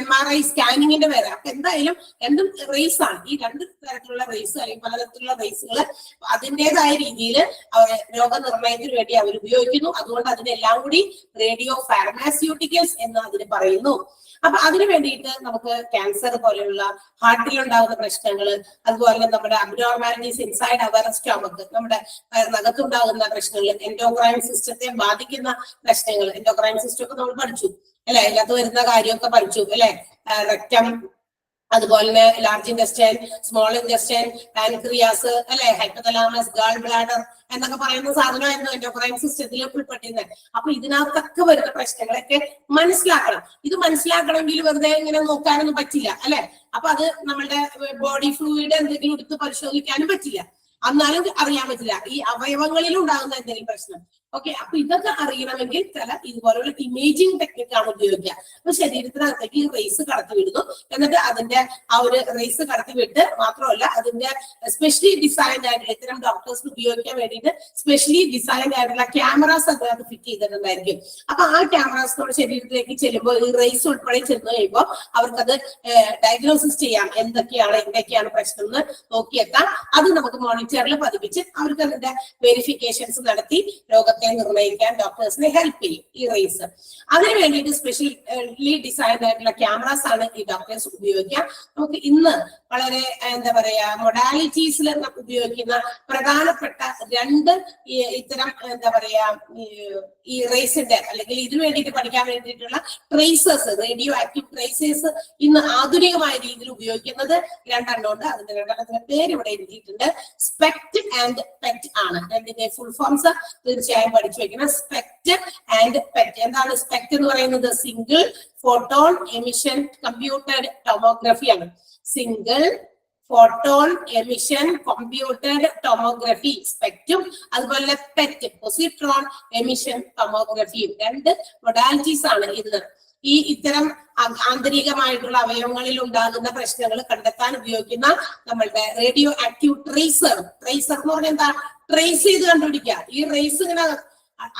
MRI സ്കാനിങ്ങിന്റെ വേറെ. അപ്പൊ എന്തായാലും രണ്ടും റേസ് ആണ്. ഈ രണ്ട് തരത്തിലുള്ള റേസ് അല്ലെങ്കിൽ പലതരത്തിലുള്ള റേസുകൾ അതിൻ്റെതായ രീതിയിൽ രോഗനിർണയത്തിന് വേണ്ടി അവർ ഉപയോഗിക്കുന്നു. അതുകൊണ്ട് അതിനെല്ലാം കൂടി റേഡിയോ ഫാർമാസ്യൂട്ടിക്കൽസ് എന്ന് അതിന് പറയുന്നു. അപ്പൊ അതിനു വേണ്ടിയിട്ട് നമുക്ക് ക്യാൻസർ പോലെയുള്ള ഹാർട്ടിലുണ്ടാകുന്ന പ്രശ്നങ്ങൾ, അതുപോലെ നമ്മുടെ അബ്നോർമാലിറ്റീസ് ഇൻസൈഡ് അവർ സ്റ്റൊമക്ക്, നമ്മുടെ നഖത്തുണ്ടാകുന്ന പ്രശ്നങ്ങൾ, എൻഡോക്രൈൻ സിസ്റ്റത്തെ ബാധിക്കുന്ന പ്രശ്നങ്ങൾ, എൻഡോക്രൈൻ സിസ്റ്റം ഒക്കെ നമ്മൾ പഠിച്ചു അല്ലെ? അതിനകത്ത് വരുന്ന കാര്യമൊക്കെ പഠിച്ചു അല്ലെ? റെക്ടം, അതുപോലെ തന്നെ ലാർജ് ഇൻറ്റെസ്റ്റൈൻ, സ്മോൾ ഇൻറ്റെസ്റ്റൈൻ, പാൻക്രിയാസ് അല്ലെ, ഹൈപ്പോതലാമസ്, ഗാൾ ബ്ലാഡർ എന്നൊക്കെ പറയുന്ന സാധനമായിരുന്നു എൻഡോക്രൈൻ സിസ്റ്റത്തിൽ ഉൾപ്പെട്ടിരുന്നത്. അപ്പൊ ഇതിനകത്തൊക്കെ വരുന്ന പ്രശ്നങ്ങളൊക്കെ മനസ്സിലാക്കണം. ഇത് മനസ്സിലാക്കണമെങ്കിൽ വെറുതെ ഇങ്ങനെ നോക്കാനൊന്നും പറ്റില്ല അല്ലെ? അപ്പൊ അത് നമ്മളുടെ ബോഡി ഫ്ലൂയിഡ് എന്തെങ്കിലും എടുത്ത് പരിശോധിക്കാനും പറ്റില്ല, എന്നാലും അറിയാൻ പറ്റില്ല ഈ അവയവങ്ങളിൽ ഉണ്ടാകുന്ന എന്തെങ്കിലും പ്രശ്നം. ഓക്കെ, അപ്പൊ ഇതൊക്കെ അറിയണമെങ്കിൽ ചില ഇതുപോലുള്ള ഇമേജിംഗ് ടെക്നിക്കാണ് ഉപയോഗിക്കുക. അപ്പൊ ശരീരത്തിനകത്തേക്ക് ഈ റേസ് കടത്തിവിടുന്നു, എന്നിട്ട് അതിന്റെ ആ ഒരു റേസ് കടത്തിവിട്ട് മാത്രമല്ല അതിന്റെ സ്പെഷ്യലി ഡിസൈൻഡ് ആയിട്ടുള്ള ഇത്തരം ഡോക്ടേഴ്സിന് ഉപയോഗിക്കാൻ വേണ്ടിയിട്ട് സ്പെഷ്യലി ഡിസൈൻഡ് ആയിട്ടുള്ള ക്യാമറാസ് അതിനകത്ത് ഫിറ്റ് ചെയ്തിട്ടുണ്ടായിരിക്കും. അപ്പൊ ആ ക്യാമറാസ് നമ്മുടെ ശരീരത്തിലേക്ക് ചെല്ലുമ്പോൾ ഈ റേസ് ഉൾപ്പെടെ ചെന്ന് കഴിയുമ്പോൾ അവർക്കത് ഡയഗ്നോസിസ് ചെയ്യാം, എന്തൊക്കെയാണ് പ്രശ്നം എന്ന് നോക്കിയെത്താം. അത് നമുക്ക് മോണിറ്ററിൽ പതിപ്പിച്ച് അവർക്ക് അതിന്റെ വെരിഫിക്കേഷൻസ് നടത്തി രോഗത്തെ നിർണ്ണയിക്കാൻ ഡോക്ടേഴ്സിനെ ഹെൽപ്പ് ചെയ്യും ഈ റേസ്. അതിന് വേണ്ടിയിട്ട് സ്പെഷ്യലി ഡിസൈൻഡ് ആയിട്ടുള്ള ക്യാമറാസ് ആണ് ഈ ഡോക്ടേഴ്സ് ഉപയോഗിക്കുക. നമുക്ക് ഇന്ന് വളരെ എന്താ പറയാ മൊഡാലിറ്റീസിൽ ഉപയോഗിക്കുന്ന പ്രധാനപ്പെട്ട രണ്ട് ഇത്തരം എന്താ പറയാ ഈ റേസിന്റെ അല്ലെങ്കിൽ ഇതിനു വേണ്ടിയിട്ട് പഠിക്കാൻ വേണ്ടിയിട്ടുള്ള ട്രേസേഴ്സ്, റേഡിയോ ആക്റ്റീവ് ട്രേസേഴ്സ് ഇന്ന് ആധുനികമായ രീതിയിൽ ഉപയോഗിക്കുന്നത് രണ്ടെണ്ണമുണ്ട്. അതിന്റെ രണ്ടെണ്ണത്തിന്റെ പേര് ഇവിടെ എഴുതിയിട്ടുണ്ട്. സ്പെക്ട് ആൻഡ് പെറ്റ് ആണ്. രണ്ടിന്റെ ഫുൾ ഫോംസ് തീർച്ചയായും പഠിച്ചു വെക്കണം. SPECT and PET. എന്താണ് സ്പെക്ട് എന്ന് പറയുന്നത്? Single photon emission computed tomography ആണ്. Single photon emission computed tomography സ്പെക്റ്റും, അതുപോലെ പെറ്റ് പൊസിട്രോൺ എമിഷൻ ടോമോഗ്രഫിയും രണ്ട് മൊഡാലിറ്റീസ് ആണ് ഇത്. ഈ ഇത്തരം ആന്തരികമായിട്ടുള്ള അവയവങ്ങളിൽ ഉണ്ടാകുന്ന പ്രശ്നങ്ങൾ കണ്ടെത്താൻ ഉപയോഗിക്കുന്ന നമ്മളുടെ റേഡിയോ ആക്റ്റീവ് ട്രേസർ. ട്രേസർ എന്ന് പറഞ്ഞാൽ എന്താ? ട്രേസ് ചെയ്ത് കണ്ടുപിടിക്കുക. ഈ റേസ് ഇങ്ങനെ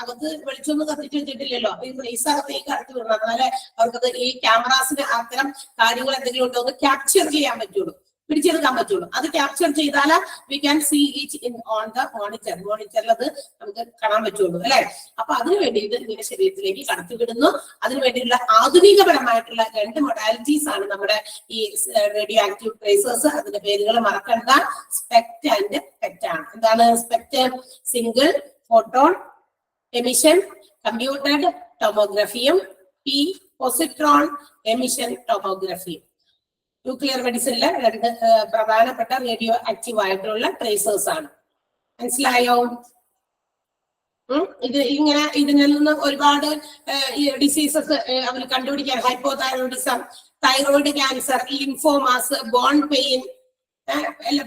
അകത്ത് വെളിച്ചൊന്നും കത്തിച്ച് വെച്ചിട്ടില്ലല്ലോ, ഈ റേസ് അകത്തേക്ക് കടത്തി വിടണം, എന്നാലേ അവർക്കത് ഈ ക്യാമറാസിന് അത്തരം കാര്യങ്ങൾ എന്തെങ്കിലും ഉണ്ടോ എന്ന് ക്യാപ്ചർ ചെയ്യാൻ പറ്റുള്ളൂ, പിടിച്ചെടുക്കാൻ പറ്റുള്ളൂ. അത് ക്യാപ്ചർ ചെയ്താൽ we can see it in on the monitor. മോണിറ്ററിൽ അത് നമുക്ക് കാണാൻ പറ്റുള്ളൂ അല്ലെ? അപ്പൊ അതിനു വേണ്ടിയിട്ട് ഇങ്ങനെ ശരീരത്തിലേക്ക് കടത്തിവിടുന്നു. അതിനു വേണ്ടിയിട്ടുള്ള ആധുനികപരമായിട്ടുള്ള രണ്ട് മൊഡാലിറ്റീസ് ആണ് നമ്മുടെ ഈ റേഡിയോ ആക്റ്റീവ് ട്രേസേഴ്സ്. അതിന്റെ പേരുകൾ മറക്കണ്ട. സ്പെക്ട് ആൻഡ് പെറ്റ് ആണ്. എന്താണ് SPECT? Single photon emission computed ടോമോഗ്രഫിയും പൊസിട്രോൺ എമിഷൻ ടോമോഗ്രഫിയും. ന്യൂക്ലിയർ മെഡിസിനിലെ രണ്ട് പ്രധാനപ്പെട്ട റേഡിയോ ആക്റ്റീവ് ആയിട്ടുള്ള ട്രേസേഴ്സ് ആണ്. മനസ്സിലായോ? ഇത് ഇങ്ങനെ ഇതിൽ നിന്ന് ഒരുപാട് ഡിസീസസ് അവർ കണ്ടുപിടിക്കാൻ, hypothyroidism, thyroid cancer, lymphomas, bone pain,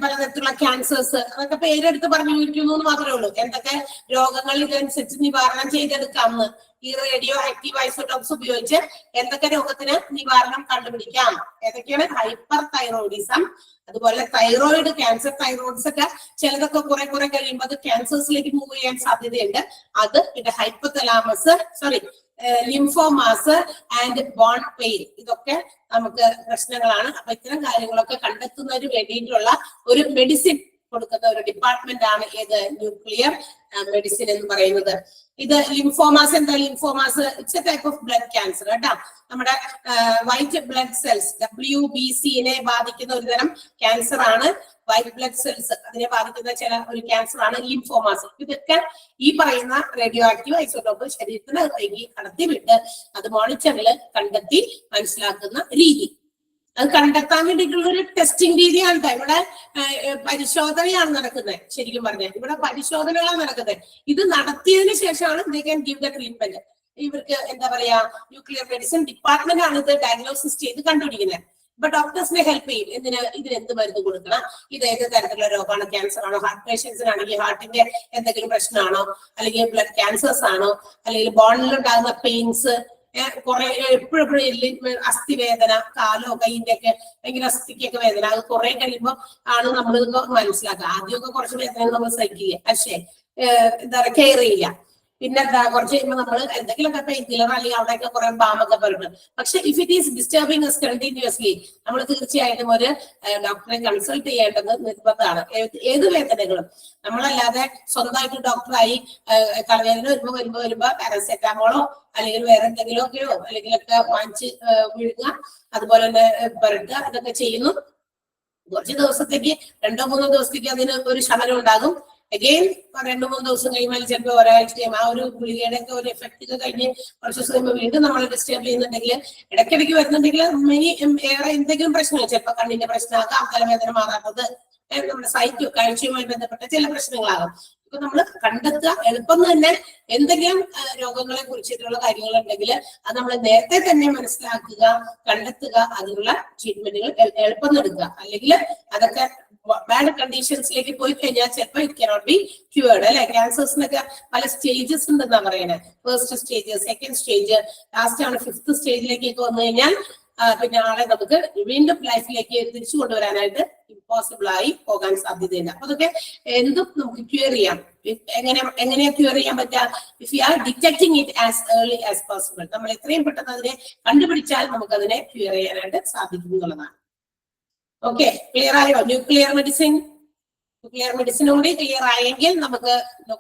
പലതരത്തിലുള്ള ക്യാൻസേഴ്സ്, അതൊക്കെ പേരെടുത്ത് പറഞ്ഞു വിളിക്കുന്നു എന്ന് മാത്രമേ ഉള്ളൂ. എന്തൊക്കെ രോഗങ്ങൾ ഇതനുസരിച്ച് നിവാരണം ചെയ്തെടുക്കാമെന്ന് ഈ റേഡിയോ ആക്റ്റീവ് ഐസോടോപ്സ് ഉപയോഗിച്ച് എന്തൊക്കെ രോഗത്തിന് നിവാരണം കണ്ടുപിടിക്കാം. ഏതൊക്കെയാണ്? ഹൈപ്പർ തൈറോയിഡിസം, അതുപോലെ തൈറോയിഡ് ക്യാൻസർ. തൈറോയിഡ്സ് ഒക്കെ ചിലതൊക്കെ കുറെ കഴിയുമ്പോൾ അത് ക്യാൻസേഴ്സിലേക്ക് മൂവ് ചെയ്യാൻ സാധ്യതയുണ്ട്. അത് പിന്നെ ഹൈപ്പോതലാമസ് ലിംഫോമാസ് ആൻഡ് ബോൺ പെയിൻ. ഇതൊക്കെ നമുക്ക് പ്രശ്നങ്ങളാണ്. അപ്പൊ ഇത്തരം കാര്യങ്ങളൊക്കെ കണ്ടെത്തുന്നതിന് വേണ്ടിയിട്ടുള്ള ഒരു മെഡിസിൻ കൊടുക്കുന്ന ഒരു ഡിപ്പാർട്ട്മെന്റ് ആണ് ഏത് ന്യൂക്ലിയർ മെഡിസിൻ എന്ന് പറയുന്നത്. ഇത് ലിംഫോമാസ് എന്താ? Lymphomas it's a type of blood cancer കേട്ടോ. നമ്മുടെ വൈറ്റ് ബ്ലഡ് സെൽസ് WBCനെ ബാധിക്കുന്ന ഒരു തരം ക്യാൻസർ ആണ് വൈറ്റ് ബ്ലഡ് സെൽസ്. അതിനെ ബാധിക്കുന്ന ഒരു ക്യാൻസർ ആണ് ലിംഫോമാസ്. ഇതൊക്കെ ഈ പറയുന്ന റേഡിയോ ആക്റ്റീവ് ഐസോട്ടോപ്പ് ശരീരത്തിനകത്തേക്ക് കടത്തിവിട്ട് അത് മോണിറ്ററിൽ കണ്ടെത്തി മനസ്സിലാക്കുന്ന രീതി. അത് കണ്ടെത്താൻ വേണ്ടിയിട്ടുള്ള ഒരു ടെസ്റ്റിംഗ് രീതിയാണ്. ഇവിടെ പരിശോധനയാണ് നടക്കുന്നത്. ശരിക്കും പറഞ്ഞാൽ ഇവിടെ പരിശോധനകളാണ് നടക്കുന്നത്. ഇത് നടത്തിയതിനു ശേഷമാണ് they can give the treatment. ഇവർക്ക് എന്താ പറയാ, ന്യൂക്ലിയർ മെഡിസിൻ ഡിപ്പാർട്ട്മെന്റ് ആണ് ഇത് ഡയഗ്നോസിസ് ചെയ്ത് കണ്ടുപിടിക്കുന്നത്. ഇപ്പൊ ഡോക്ടേഴ്സിനെ ഹെൽപ്പ് ചെയ്യും. ഇതിന് എന്ത് മരുന്ന് കൊടുക്കണം, ഇത് ഏത് തരത്തിലുള്ള രോഗമാണ്, ക്യാൻസർ ആണോ, ഹാർട്ട് പേഷ്യൻസിനാണെങ്കിൽ ഹാർട്ടിന്റെ എന്തെങ്കിലും പ്രശ്നമാണോ, അല്ലെങ്കിൽ ബ്ലഡ് ക്യാൻസേഴ്സ് ആണോ, അല്ലെങ്കിൽ ബോണിലുണ്ടാകുന്ന പെയിൻസ്, കുറെ എപ്പോഴും അസ്ഥിവേദന, കാലോ കൈയിന്റെ ഒക്കെ ഭയങ്കര അസ്ഥിക്കൊക്കെ വേദന, അത് കുറെ കഴിയുമ്പോൾ ആണ് നമ്മൾ മനസ്സിലാക്കുക. ആദ്യമൊക്കെ കുറച്ച് വേദന നമ്മൾ സഹിക്കുക, പക്ഷേ എന്താ പറയുക കെയർ ചെയ്യില്ല. പിന്നെന്താ കുറച്ച് കഴിയുമ്പോൾ നമ്മൾ എന്തെങ്കിലുമൊക്കെ പെയിൻ കില്ലർ അല്ലെങ്കിൽ അവിടെയൊക്കെ കുറെ ബാമൊക്കെ പറഞ്ഞു. പക്ഷെ if it is disturbing us continuously നമ്മൾ തീർച്ചയായിട്ടും ഒരു ഡോക്ടറെ കൺസൾട്ട് ചെയ്യേണ്ടത് നിർബന്ധമാണ്. ഏത് വേദനകളും നമ്മളല്ലാതെ സ്വന്തമായിട്ട് ഡോക്ടറായി തലവേദന വരുമ്പോ പാരസെറ്റാമോളോ അല്ലെങ്കിൽ വേറെ എന്തെങ്കിലുമൊക്കെയോ അല്ലെങ്കിലൊക്കെ വാങ്ങിച്ച് വിഴുങ്ങുക, അതുപോലെ തന്നെ പുരട്ടുക, ഇതൊക്കെ ചെയ്യുന്നു. കുറച്ച് ദിവസത്തേക്ക് 2-3 ദിവസത്തേക്ക് അതിന് ഒരു ശമനം ഉണ്ടാകും. അഗെയിൻ 2-3 ദിവസം കഴിയുമ്പോൾ ചിലപ്പോൾ ഒരാഴ്ചയും ആ ഒരു ഗുളികയുടെ ഒക്കെ ഒരു എഫക്റ്റ് ഒക്കെ കഴിഞ്ഞ് കുറച്ച് ദിവസം കഴിയുമ്പോൾ വീണ്ടും നമ്മൾ ഡിസ്റ്റർബ് ചെയ്യുന്നുണ്ടെങ്കിൽ, ഇടയ്ക്കിടയ്ക്ക് വരുന്നുണ്ടെങ്കിൽ ഏറെ എന്തെങ്കിലും പ്രശ്നങ്ങൾ, ചിലപ്പോൾ കണ്ണിന്റെ പ്രശ്നമാകാം, തലവേദന മാറാത്തത്, നമ്മുടെ സൈറ്റ് കാഴ്ചയുമായി ബന്ധപ്പെട്ട ചില പ്രശ്നങ്ങളാകും. ഇപ്പൊ നമ്മൾ കണ്ടെത്തുക, എളുപ്പം തന്നെ എന്തെങ്കിലും രോഗങ്ങളെ കുറിച്ചിട്ടുള്ള കാര്യങ്ങൾ ഉണ്ടെങ്കിൽ അത് നമ്മൾ നേരത്തെ തന്നെ മനസ്സിലാക്കുക, കണ്ടെത്തുക, അതിനുള്ള ട്രീറ്റ്മെന്റുകൾ എളുപ്പം എടുക്കുക. അല്ലെങ്കിൽ അതൊക്കെ ബാഡ് കണ്ടീഷൻസിലേക്ക് പോയി കഴിഞ്ഞാൽ ചിലപ്പോൾ ഇറ്റ് കനോട്ട് ബി ക്യൂർഡ്. അല്ലെ, ക്യാൻസേഴ്സിനൊക്കെ പല സ്റ്റേജസ് ഉണ്ടെന്നാ പറയുന്നത്. First stage, second stage, last ആണ് 5th സ്റ്റേജിലേക്കൊക്കെ വന്നു കഴിഞ്ഞാൽ പിന്നെ ആളെ നമുക്ക് വീണ്ടും ലൈഫിലേക്ക് തിരിച്ചു കൊണ്ടുവരാനായിട്ട് ഇമ്പോസിബിൾ ആയി പോകാൻ സാധ്യതയില്ല. അപ്പൊ അതൊക്കെ എന്തും നമുക്ക് ക്യൂർ ചെയ്യാം. എങ്ങനെയാ ക്യൂർ ചെയ്യാൻ പറ്റുക? If you are detecting it as early as possible. നമ്മൾ എത്രയും പെട്ടെന്ന് അതിനെ കണ്ടുപിടിച്ചാൽ നമുക്ക് അതിനെ ക്യൂർ ചെയ്യാനായിട്ട് സാധിക്കും എന്നുള്ളതാണ്. ഓക്കെ, ക്ലിയർ ആയോ? ന്യൂക്ലിയർ മെഡിസിൻ കൂടി ക്ലിയർ ആയെങ്കിൽ നമുക്ക്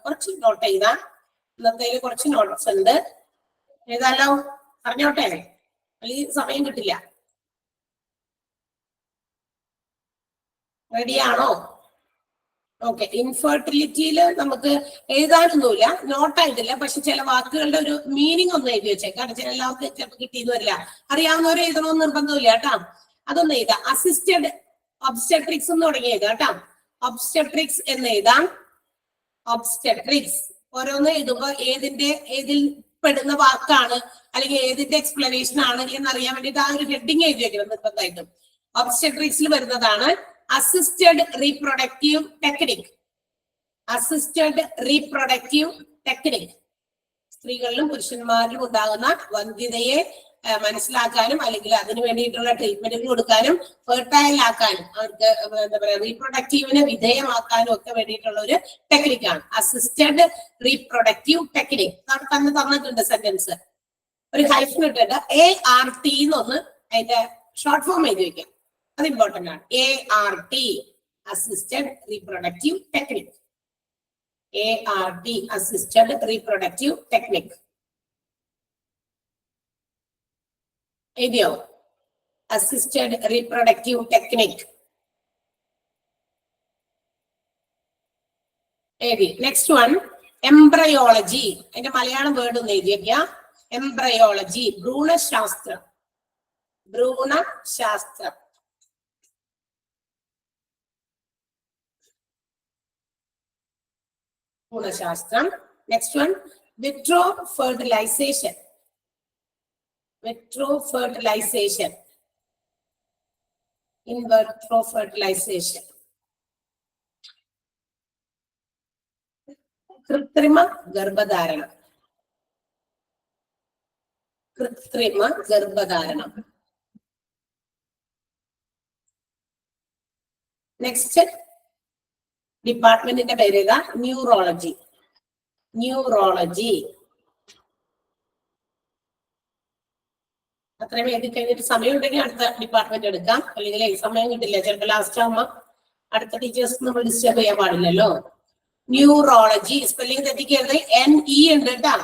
കുറച്ച് നോട്ട് ചെയ്താൽ, ഇന്നത്തെ കുറച്ച് നോട്ട്സ് ഉണ്ട്, ഏതായാലോ പറഞ്ഞോട്ടെ, അല്ലെങ്കിൽ സമയം കിട്ടില്ല. റെഡിയാണോ? ഓക്കെ, ഇൻഫെർട്ടിലിറ്റിയിൽ നമുക്ക് എഴുതാനൊന്നുമില്ല, നോട്ടായിട്ടില്ല. പക്ഷെ ചില വാക്കുകളുടെ ഒരു മീനിങ് ഒന്ന് എഴുതി വെച്ചേക്കാം. കാരണം ചില എല്ലാവർക്കും ചിലപ്പോൾ കിട്ടിയെന്ന് വരില്ല. അറിയാവുന്നവരെ എഴുതണമെന്ന് നിർബന്ധമില്ല കേട്ടോ. അതൊന്ന് എഴുതാം. അസിസ്റ്റഡ് ഒബ്സ്റ്റട്രിക്സ് എന്ന് തുടങ്ങി എഴുതാം കേട്ടോ. ഒബ്സ്റ്റട്രിക്സ് എന്ന് എഴുതാം. ഒബ്സ്റ്റട്രിക്സ് ഓരോന്ന് എഴുതുമ്പോ ഏതിൽ പെടുന്ന വാക്കാണ് അല്ലെങ്കിൽ ഏതിന്റെ എക്സ്പ്ലനേഷൻ ആണ് എന്നറിയാൻ വേണ്ടിയിട്ട് ആ ഒരു ഹെഡിങ് എഴുതി വെക്കണം നിർബന്ധമായിട്ടും. ഒബ്സ്റ്റട്രിക്സിൽ വരുന്നതാണ് assisted reproductive technique. Assisted reproductive technique സ്ത്രീകളിലും പുരുഷന്മാരിലും ഉണ്ടാകുന്ന വന്ധ്യതയെ മനസ്സിലാക്കാനും അല്ലെങ്കിൽ അതിനു വേണ്ടിയിട്ടുള്ള ട്രീറ്റ്മെന്റുകൾ കൊടുക്കാനും ഫെർട്ടൈൽ ആക്കാനും അവർക്ക് എന്താ പറയാ റീപ്രൊഡക്റ്റീവിന് വിധേയമാക്കാനും ഒക്കെ വേണ്ടിയിട്ടുള്ള ഒരു ടെക്നിക്കാണ് അസിസ്റ്റഡ് റീപ്രൊഡക്റ്റീവ് ടെക്നിക്. തന്നെ തന്നിട്ടുണ്ട് സെന്റൻസ്, ഒരു ഹൈഫൻ ഇട്ടിട്ട് ART എന്നൊന്ന് അതിന്റെ ഷോർട്ട് ഫോം എഴുതി വെക്കാം. അത് ഇമ്പോർട്ടന്റ് ആണ്. ART assisted reproductive technique. ART assisted reproductive technique എഴുതിയോ? അസിസ്റ്റഡ് റീപ്രൊഡക്റ്റീവ് ടെക്നിക് എഴുതി. Next one embryology. അതിന്റെ മലയാളം വേർഡ് ഒന്ന് എഴുതി വെക്കുക. എംബ്രയോളജി, ഭ്രൂണശാസ്ത്രം. ഭ്രൂണശാസ്ത്രം. ഭ്രൂണശാസ്ത്രം. Next one vitro fertilisation. Vitro fertilization. In vitro fertilization. കൃത്രിമ ഗർഭധാരണം. കൃത്രിമ ഗർഭധാരണം. നെക്സ്റ്റ് ഡിപ്പാർട്ട്മെന്റിന്റെ പേര് ഏതാ? ന്യൂറോളജി. ന്യൂറോളജി. അത്രയും എഴുതി കഴിഞ്ഞിട്ട് സമയം ഉണ്ടെങ്കിൽ അടുത്ത ഡിപ്പാർട്ട്മെന്റ് എടുക്കാം, അല്ലെങ്കിൽ സമയം കിട്ടില്ല, ചിലപ്പോൾ ലാസ്റ്റ് ആകുമ്പോൾ അടുത്ത ടീച്ചേഴ്സ് നമ്മൾ ഡിസ്റ്റർബ് ചെയ്യാൻ പാടില്ലല്ലോ. ന്യൂറോളജി, സ്പെല്ലിംഗ് തെറ്റിക്കരുത്, NE ഉണ്ട് കേട്ടാ.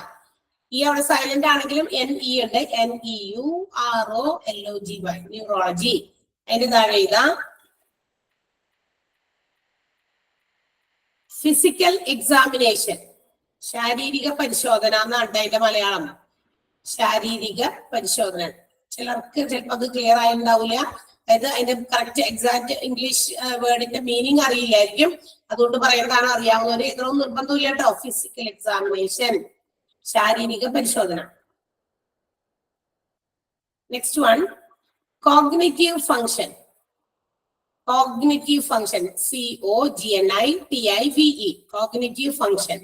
ഈ അവിടെ സൈലന്റ് ആണെങ്കിലും NE ഉണ്ട്, NEUROLOGY, ന്യൂറോളജി. അതിന്റെ താഴെ ഇതാ ഫിസിക്കൽ എക്സാമിനേഷൻ, ശാരീരിക പരിശോധന എന്നാണ് അതിന്റെ മലയാളം. ശാരീരിക പരിശോധന. ചിലർക്ക് ചിലപ്പോൾ അത് ക്ലിയർ ആയിട്ടുണ്ടാവില്ല, അതായത് അതിന്റെ കറക്റ്റ് എക്സാക്ട് ഇംഗ്ലീഷ് വേർഡിന്റെ മീനിങ് അറിയില്ലായിരിക്കും, അതുകൊണ്ട് പറയുന്നതാണ്. അറിയാവുന്നവര് ഇതൊന്നും നിർബന്ധമില്ല കേട്ടോ. ഫിസിക്കൽ എക്സാമിനേഷൻ, ശാരീരിക പരിശോധന. Next one, cognitive function. Cognitive function, COGNITIVE, cognitive function.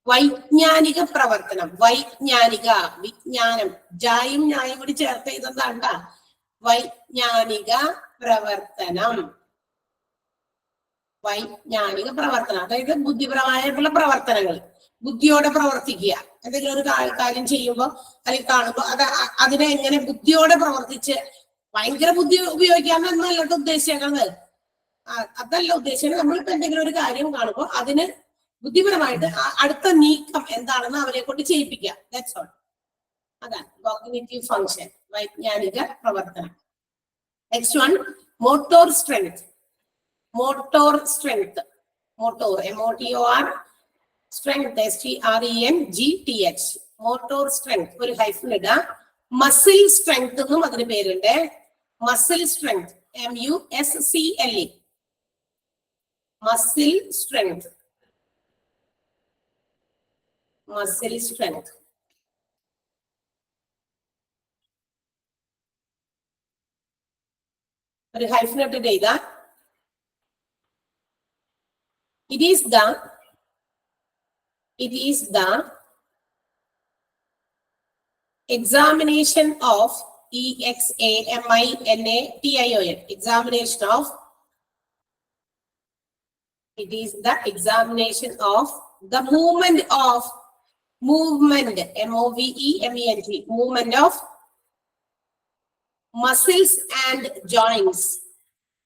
വൈജ്ഞാനിക പ്രവർത്തനം, വൈജ്ഞാനിക, വിജ്ഞാനം, ജായും ന്യായം കൂടി ചേർത്ത് ഇതെന്താണ്ടാ, വൈജ്ഞാനിക പ്രവർത്തനം. വൈജ്ഞാനിക പ്രവർത്തനം അതായത് ബുദ്ധിപരമായിട്ടുള്ള പ്രവർത്തനങ്ങൾ, ബുദ്ധിയോടെ പ്രവർത്തിക്കുക. എന്തെങ്കിലും ഒരു കാര്യം ചെയ്യുമ്പോൾ അല്ലെങ്കിൽ കാണുമ്പോൾ അതിനെ എങ്ങനെ ബുദ്ധിയോടെ പ്രവർത്തിച്ച്, ഭയങ്കര ബുദ്ധി ഉപയോഗിക്കാമെന്നല്ല ഉദ്ദേശിക്കുന്നത്, അതല്ല ഉദ്ദേശിക്കുന്നത്. നമ്മളിപ്പോ എന്തെങ്കിലും ഒരു കാര്യം കാണുമ്പോൾ അതിന് ബുദ്ധിപരമായിട്ട് അടുത്ത നീക്കം എന്താണെന്ന് അവരെ കൊണ്ട് ചെയ്യിപ്പിക്കാം. That's all. അതാണ് കോഗ്നിറ്റീവ് ഫങ്ഷൻ, വൈജ്ഞാനിക പ്രവർത്തനം. Next one, motor strength. Motor strength, motor MOTOR, strength STRENGTH, motor strength. ഒരു ഹൈഫൻ ഇടുക. മസിൽ സ്ട്രെങ്ത് എന്നും അതിന് പേരുണ്ട്. Muscle strength, MUSCLE, muscle strength. Muscle strength. ഒരു ഹൈഫൻ ഇട്ടിട്ട് എഴുതാ. It is the examination of EXAMINATION, examination of, it is the examination of the movement of, movement MOVEMENT, movement of muscles and joints.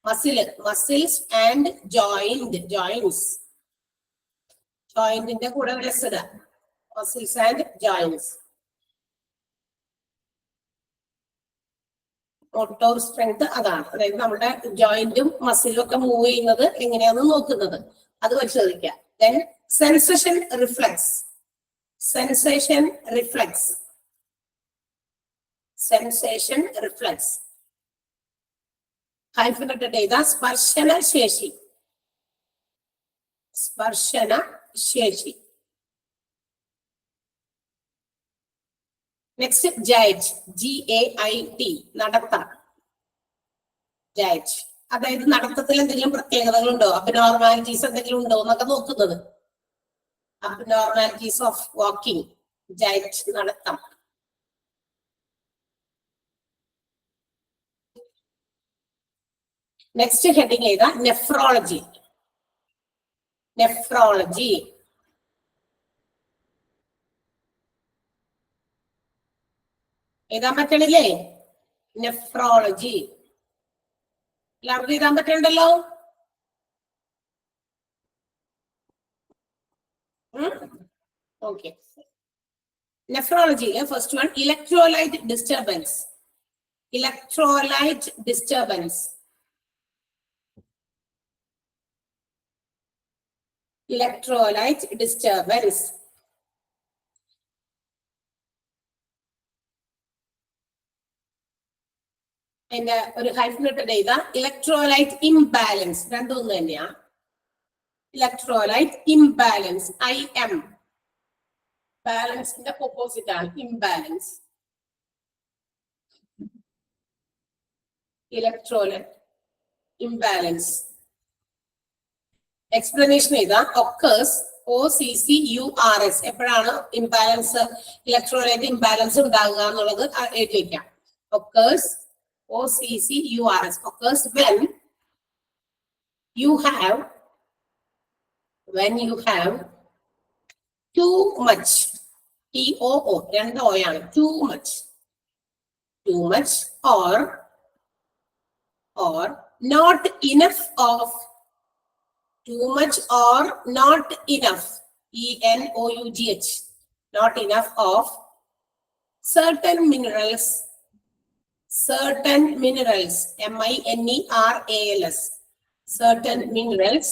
Muscles and joints. Joint കൂടെ muscles and joints. Motor strength അതാണ്, അതായത് നമ്മുടെ ജോയിന്റും മസിലും ഒക്കെ move ചെയ്യുന്നത് എങ്ങനെയാണെന്ന് നോക്കുന്നത്, അത് പരിശോധിക്കാം. Then sensation reflex. Sensation reflex. Sensation reflex. Hyphen ഇട്ടിട്ട് ഇതാ സ്പർശന ശേഷി. സ്പർശന ശേഷി. നെക്സ്റ്റ് ജൈറ്റ്, GAIT, നടത്തം. ജൈറ്റ് അതായത് നടത്തത്തിൽ എന്തെങ്കിലും പ്രത്യേകതകളുണ്ടോ, അബ്നോർമാലിറ്റീസ് എന്തെങ്കിലും ഉണ്ടോ എന്നൊക്കെ നോക്കുന്നത്. അബ്നോർമാലിറ്റീസ് ഓഫ് വാക്കിംഗ്, ജൈറ്റ്, നടത്തം. നെക്സ്റ്റ് ഹെഡിങ് ഏതാ, നെഫ്രോളജി. നെഫ്രോളജി എഴുതാൻ പറ്റണില്ലേ? നെഫ്രോളജി എല്ലാവർക്കും എഴുതാൻ പറ്റണ്ടല്ലോ? ഓക്കെ. നെഫ്രോളജിയിലെ first one, electrolyte disturbance. Electrolyte disturbance. Electrolyte disturbance. അതിന്റെ ഒരു ഹൈഫൻ ഇട്ടിട്ട് എഴുതാ. ഇലക്ട്രോലൈറ്റ് ഇംബാലൻസ്, രണ്ടും ഒന്ന് തന്നെയാ. Electrolyte imbalance, IM. ബാലൻസിന്റെ ഓപ്പോസിറ്റ് ആണ് ഇംബാലൻസ്. Electrolyte imbalance. എക്സ്പ്ലനേഷൻ ചെയ്താ occurs, OCCURS, എപ്പോഴാണ് ഇംബാലൻസ്, ഇലക്ട്രോലൈറ്റ് ഇംബാലൻസ് ഉണ്ടാകുക എന്നുള്ളത് എഴുതി വെക്കാം. occurs, OCCURS, occurs when you have too much, TOO, രണ്ട് ഓയാണ്, too much, too much or not enough of, too much or not enough, ENOUGH, not enough of certain minerals, MINERALS, certain minerals.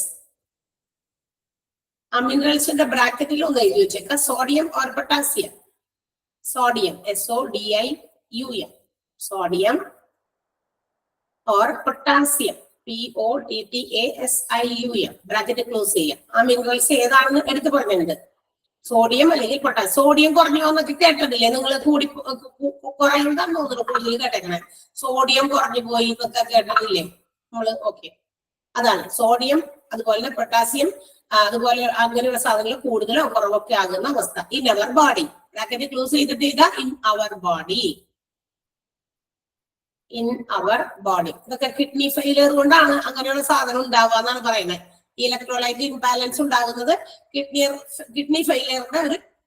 ആ മിനറൽസിന്റെ ബ്രാക്കറ്റിൽ ഒന്ന് എഴുതി വെച്ചേക്കാം, sodium or potassium. Sodium, SODIUM, sodium or potassium, POTTASIUM, bracket close ചെയ്യാം. ആ minerals ഏതാണെന്ന് എടുത്തു പറഞ്ഞിട്ടുണ്ട്. സോഡിയം അല്ലെങ്കിൽ പൊട്ടാസ്യം. സോഡിയം കുറഞ്ഞോ എന്നൊക്കെ കേട്ടിട്ടില്ലേ നിങ്ങൾ? കുറയുണ്ടാന്ന് തോന്നുന്നു കൂടുതൽ കേട്ടേക്കണേ. സോഡിയം കുറഞ്ഞു പോയി എന്നൊക്കെ കേട്ടിട്ടില്ലേ നമ്മള്? ഓക്കെ, അതാണ് സോഡിയം. അതുപോലെ പൊട്ടാസ്യം, അതുപോലെ അങ്ങനെയുള്ള സാധനങ്ങൾ കൂടുതലോ കുറവൊക്കെ ആകുന്ന അവസ്ഥ. In our body, bracket close ചെയ്തിട്ട് ഇതാ in our body, in our body. ഇതൊക്കെ കിഡ്നി ഫെയിലിയർ കൊണ്ടാണ് അങ്ങനെയുള്ള സാധനം ഉണ്ടാവുക എന്നാണ് പറയുന്നത്. ഈ ഇലക്ട്രോലൈറ്റ് ഇംബാലൻസ് ഉണ്ടാകുന്നത് കിഡ്നി ഫെയിലിയറിന്റെ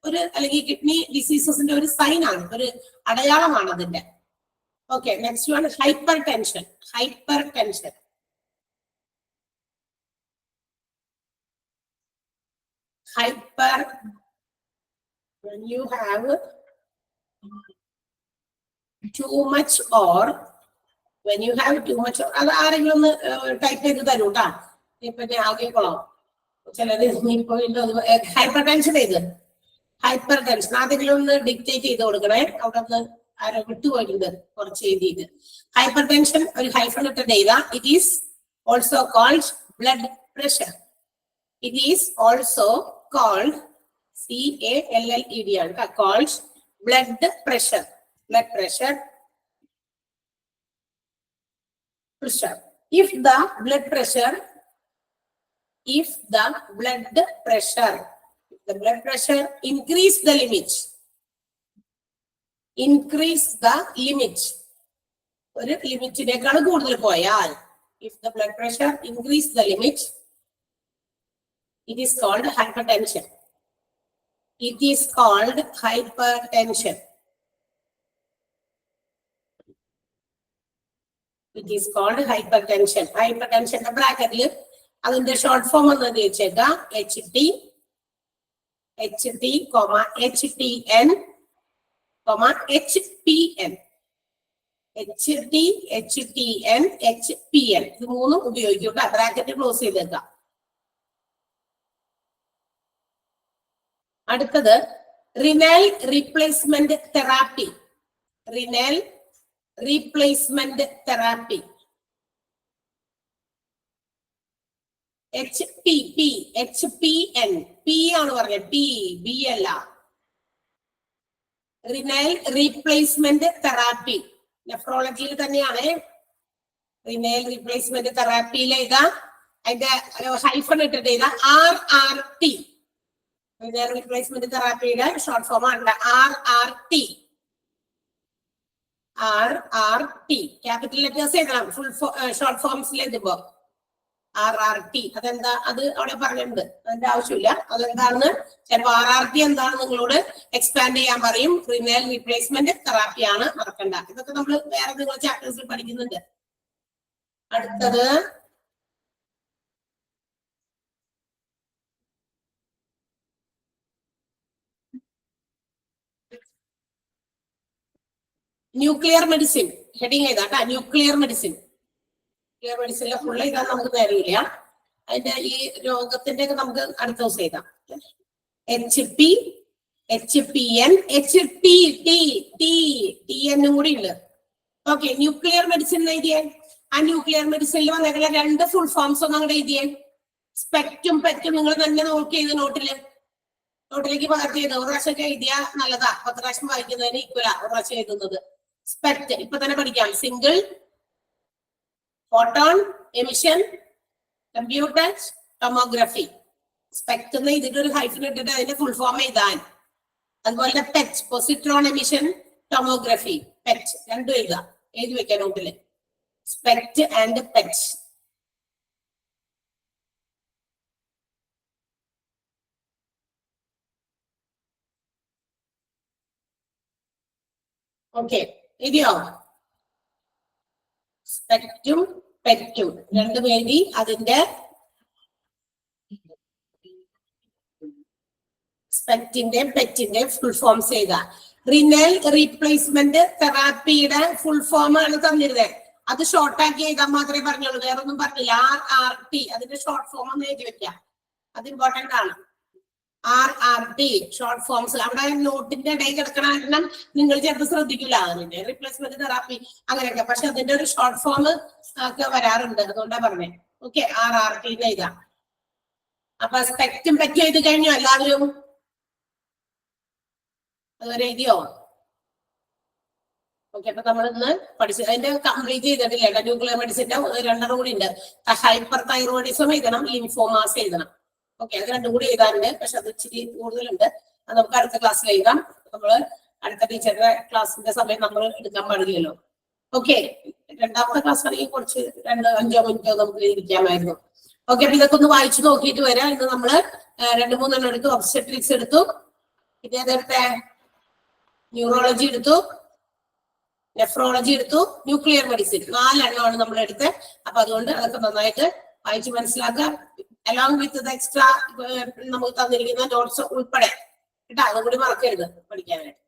ഒരു അല്ലെങ്കിൽ കിഡ്നി ഡിസീസസിന്റെ ഒരു സൈൻ ആണ്, ഒരു അടയാളമാണ് അതിന്റെ. Okay, next one hyper tension. Hyper tension, hyper, when you have too much or when you have too much or, അത് ആരെങ്കിലും ഒന്ന് ടൈപ്പ് ചെയ്ത് തരൂ കേട്ടാ. ഇപ്പൊ ഞാൻ ആകെക്കോളാം ചിലര് ഹൈപ്പർ ടെൻഷൻ ചെയ്ത്, ഹൈപ്പർ ടെൻഷൻ ആരെങ്കിലും ഒന്ന് ഡിക്റ്റേറ്റ് ചെയ്ത് കൊടുക്കണേ. അവിടെ ഒന്ന് ആരോ വിട്ടുപോയിട്ടുണ്ട് കുറച്ച് എഴുതിയിട്ട്. ഹൈപ്പർ ടെൻഷൻ ഒരു ഹൈഫൺ ഇട്ടിട്ട് എഴുതാ. It is also called blood pressure. It is also called CALLED ആണ്, called blood pressure. Blood pressure. If the blood pressure increase the limit, ഒരു ലിമിറ്റിനേക്കാൾ കൂടുതൽ പോയാൽ, if the blood pressure increase the limit, it is called hypertension. It is called hypertension. It is called hypertension. Hypertension ന്റെ ബ്രാക്കറ്റിൽ അതിന്റെ short form എന്ന് വെച്ചേക്കാം, HT, HTN, HPN. HTN, HPN ഇത് മൂന്നും ഉപയോഗിക്കും. ബ്രാക്കറ്റ് ക്ലോസ് ചെയ്തേക്കാം. അടുത്തത് renal replacement therapy. Renal replacement therapy, HPN, P ആണ് പറഞ്ഞത്, B അല്ല. റിനൽ റീപ്ലേസ്മെന്റ് തെറാപ്പി നെഫ്രോളജിയിൽ തന്നെയാണ്. റിനൽ റീപ്ലേസ്മെന്റ് തെറാപ്പിയിലെ ഇതാ അതിന്റെ ഹൈഫൺ ഇട്ടിട്ട് ഇതാ RRT. റീപ്ലേസ്മെന്റ് തെറാപ്പിയുടെ ഷോർട്ട് ഫോം ആണ് RRT. ക്യാപിറ്റൽ ലെറ്റേഴ്സ് എഴുതണം, ഫുൾ ഷോർട്ട് ഫോംസിൽ എഴുതുമ്പോ RRT. അതെന്താ അത് അവിടെ പറഞ്ഞിട്ടുണ്ട്, അതിന്റെ ആവശ്യമില്ല. അതെന്താണെന്ന് ചിലപ്പോ RRT എന്താണെന്ന് നിങ്ങളോട് എക്സ്പാൻഡ് ചെയ്യാൻ പറയും. റിനൽ റീപ്ലേസ്മെന്റ് തെറാപ്പിയാണ്, മറക്കണ്ട. ഇതൊക്കെ നമ്മൾ വേറെ നിങ്ങൾ ചാപ്റ്റേഴ്സിൽ പഠിക്കുന്നുണ്ട്. അടുത്തത് ന്യൂക്ലിയർ മെഡിസിൻ. ഹെഡിങ് ചെയ്താട്ടാ, ന്യൂക്ലിയർ മെഡിസിൻ. ന്യൂക്ലിയർ മെഡിസിനിലെ ഫുള്ള് ചെയ്താൽ നമുക്ക് നേരമില്ല. അതിന്റെ ഈ രോഗത്തിന്റെ ഒക്കെ നമുക്ക് അടുത്ത ദിവസം എഴുതാം. HP, HPN, HTTN കൂടി ഉണ്ട്. ഓക്കെ, ന്യൂക്ലിയർ മെഡിസിൻ എഴുതിയേ. ആ ന്യൂക്ലിയർ മെഡിസിനിൽ വന്നേക്കുന്ന രണ്ട് ഫുൾ ഫോംസ് ഒന്നും അങ്ങോട്ട് എഴുതിയേ. സ്പെക്റ്റും പെറ്റും നിങ്ങൾ തന്നെ നോക്കി എഴുതി നോട്ടിലേക്ക് പകർത്തി എഴുതുക. ഒരു പ്രാവശ്യമൊക്കെ എഴുതിയാ നല്ലതാ. 10 പ്രാവശ്യം വായിക്കുന്നതിന് ഈക്വലാ ഒരു പ്രാവശ്യം എഴുതുന്നത്. സ്പെക്ട് ഇപ്പൊ തന്നെ പഠിക്കാം. Single photon emission computer tomography. SPECT എന്ന് എഴുതിട്ട് ഒരു ഹൈഫൻ ഇട്ടിട്ട് അതിന്റെ ഫുൾ ഫോം എഴുതാൻ. അതുപോലെ PET, positron emission tomography. PET രണ്ടും എഴുതാം, എഴുതി വെക്കാൻ നോട്ടില്. SPECT and PET. ഓക്കെ, എഴുതിയോ? സ്പെക്റ്റും പെറ്റും രണ്ടും എഴുതി അതിന്റെ സ്പെക്റ്റിന്റെ പെറ്റിന്റെ ഫുൾ ഫോംസ് ചെയ്ത. റിനൽ റീപ്ലേസ്മെന്റ് തെറാപ്പിയുടെ ഫുൾ ഫോം ആണ് തന്നിരുന്നത്. അത് ഷോർട്ടാക്കി എഴുതാൻ മാത്രമേ പറഞ്ഞുള്ളൂ, വേറൊന്നും പറഞ്ഞില്ല. RRT അതിന്റെ ഷോർട്ട് ഫോം ഒന്ന് എഴുതി വെക്കാം, അത് ഇമ്പോർട്ടന്റ് ആണ്. RRT ഷോർട്ട് ഫോംസ് അവിടെ നോട്ടിന്റെ ഇടയിൽ കിടക്കണ കാരണം നിങ്ങൾ ചിലപ്പോൾ ശ്രദ്ധിക്കില്ല. അതിന്റെ റീപ്ലേസ്മെന്റ് തെറാപ്പി അങ്ങനെയൊക്കെ, പക്ഷെ അതിന്റെ ഒരു ഷോർട്ട് ഫോം ഒക്കെ വരാറുണ്ട്, അതുകൊണ്ടാ പറഞ്ഞേ. ഓക്കെ, RRT എഴുതാം. അപ്പൊ സ്പെക്റ്റും പെറ്റും എഴുതി കഴിഞ്ഞു എല്ലാവരും? അതുവരെ എഴുതിയോ? ഓക്കെ, അപ്പൊ നമ്മൾ ഇന്ന് പഠിച്ചു. അതിന്റെ കംപ്ലീറ്റ് ചെയ്തിട്ടില്ല. ന്യൂക്ലിയർ മെഡിസിന്റെ 2 കൂടി ഉണ്ട്. ഹൈപ്പർ തൈറോയിഡിസം എഴുതണം, ലിംഫോമാസ് എഴുതണം. ഓക്കെ, അത് 2 കൂടി എഴുതാനുണ്ട്, പക്ഷെ അത് ഇച്ചിരി കൂടുതലുണ്ട്. അത് നമുക്ക് അടുത്ത ക്ലാസ്സിൽ എഴുതാം. നമ്മള് അടുത്ത ടീച്ചറുടെ ക്ലാസ്സിന്റെ സമയം നമ്മൾ എടുക്കാൻ പാടില്ലല്ലോ. ഓക്കെ, 2ാമത്തെ ക്ലാസ് ആണെങ്കിൽ കുറച്ച് 5 മിനിറ്റോ നമുക്ക് ഇരിക്കാമായിരുന്നു. ഓക്കെ, അപ്പൊ ഇതൊക്കെ ഒന്ന് വായിച്ചു നോക്കിയിട്ട് വരാം. ഇന്ന് നമ്മള് 2-3 എണ്ണം എടുത്തു. ഒബ്സ്റ്റെട്രിക്സ് എടുത്തു, പിന്നെ അതെടുത്തെ ന്യൂറോളജി എടുത്തു, നെഫ്രോളജി എടുത്തു, ന്യൂക്ലിയർ മെഡിസിൻ 4 എണ്ണമാണ് നമ്മൾ എടുത്തത്. അപ്പൊ അതുകൊണ്ട് അതൊക്കെ നന്നായിട്ട് വായിച്ച് മനസ്സിലാക്കാം. അലോങ് വിത്ത് എക്സ്ട്രാ നമുക്ക് തന്നിരിക്കുന്ന നോട്ട്സ് ഉൾപ്പെടെ കേട്ടോ, അതും കൂടി മറക്കരുത് പഠിക്കാനായിട്ട്.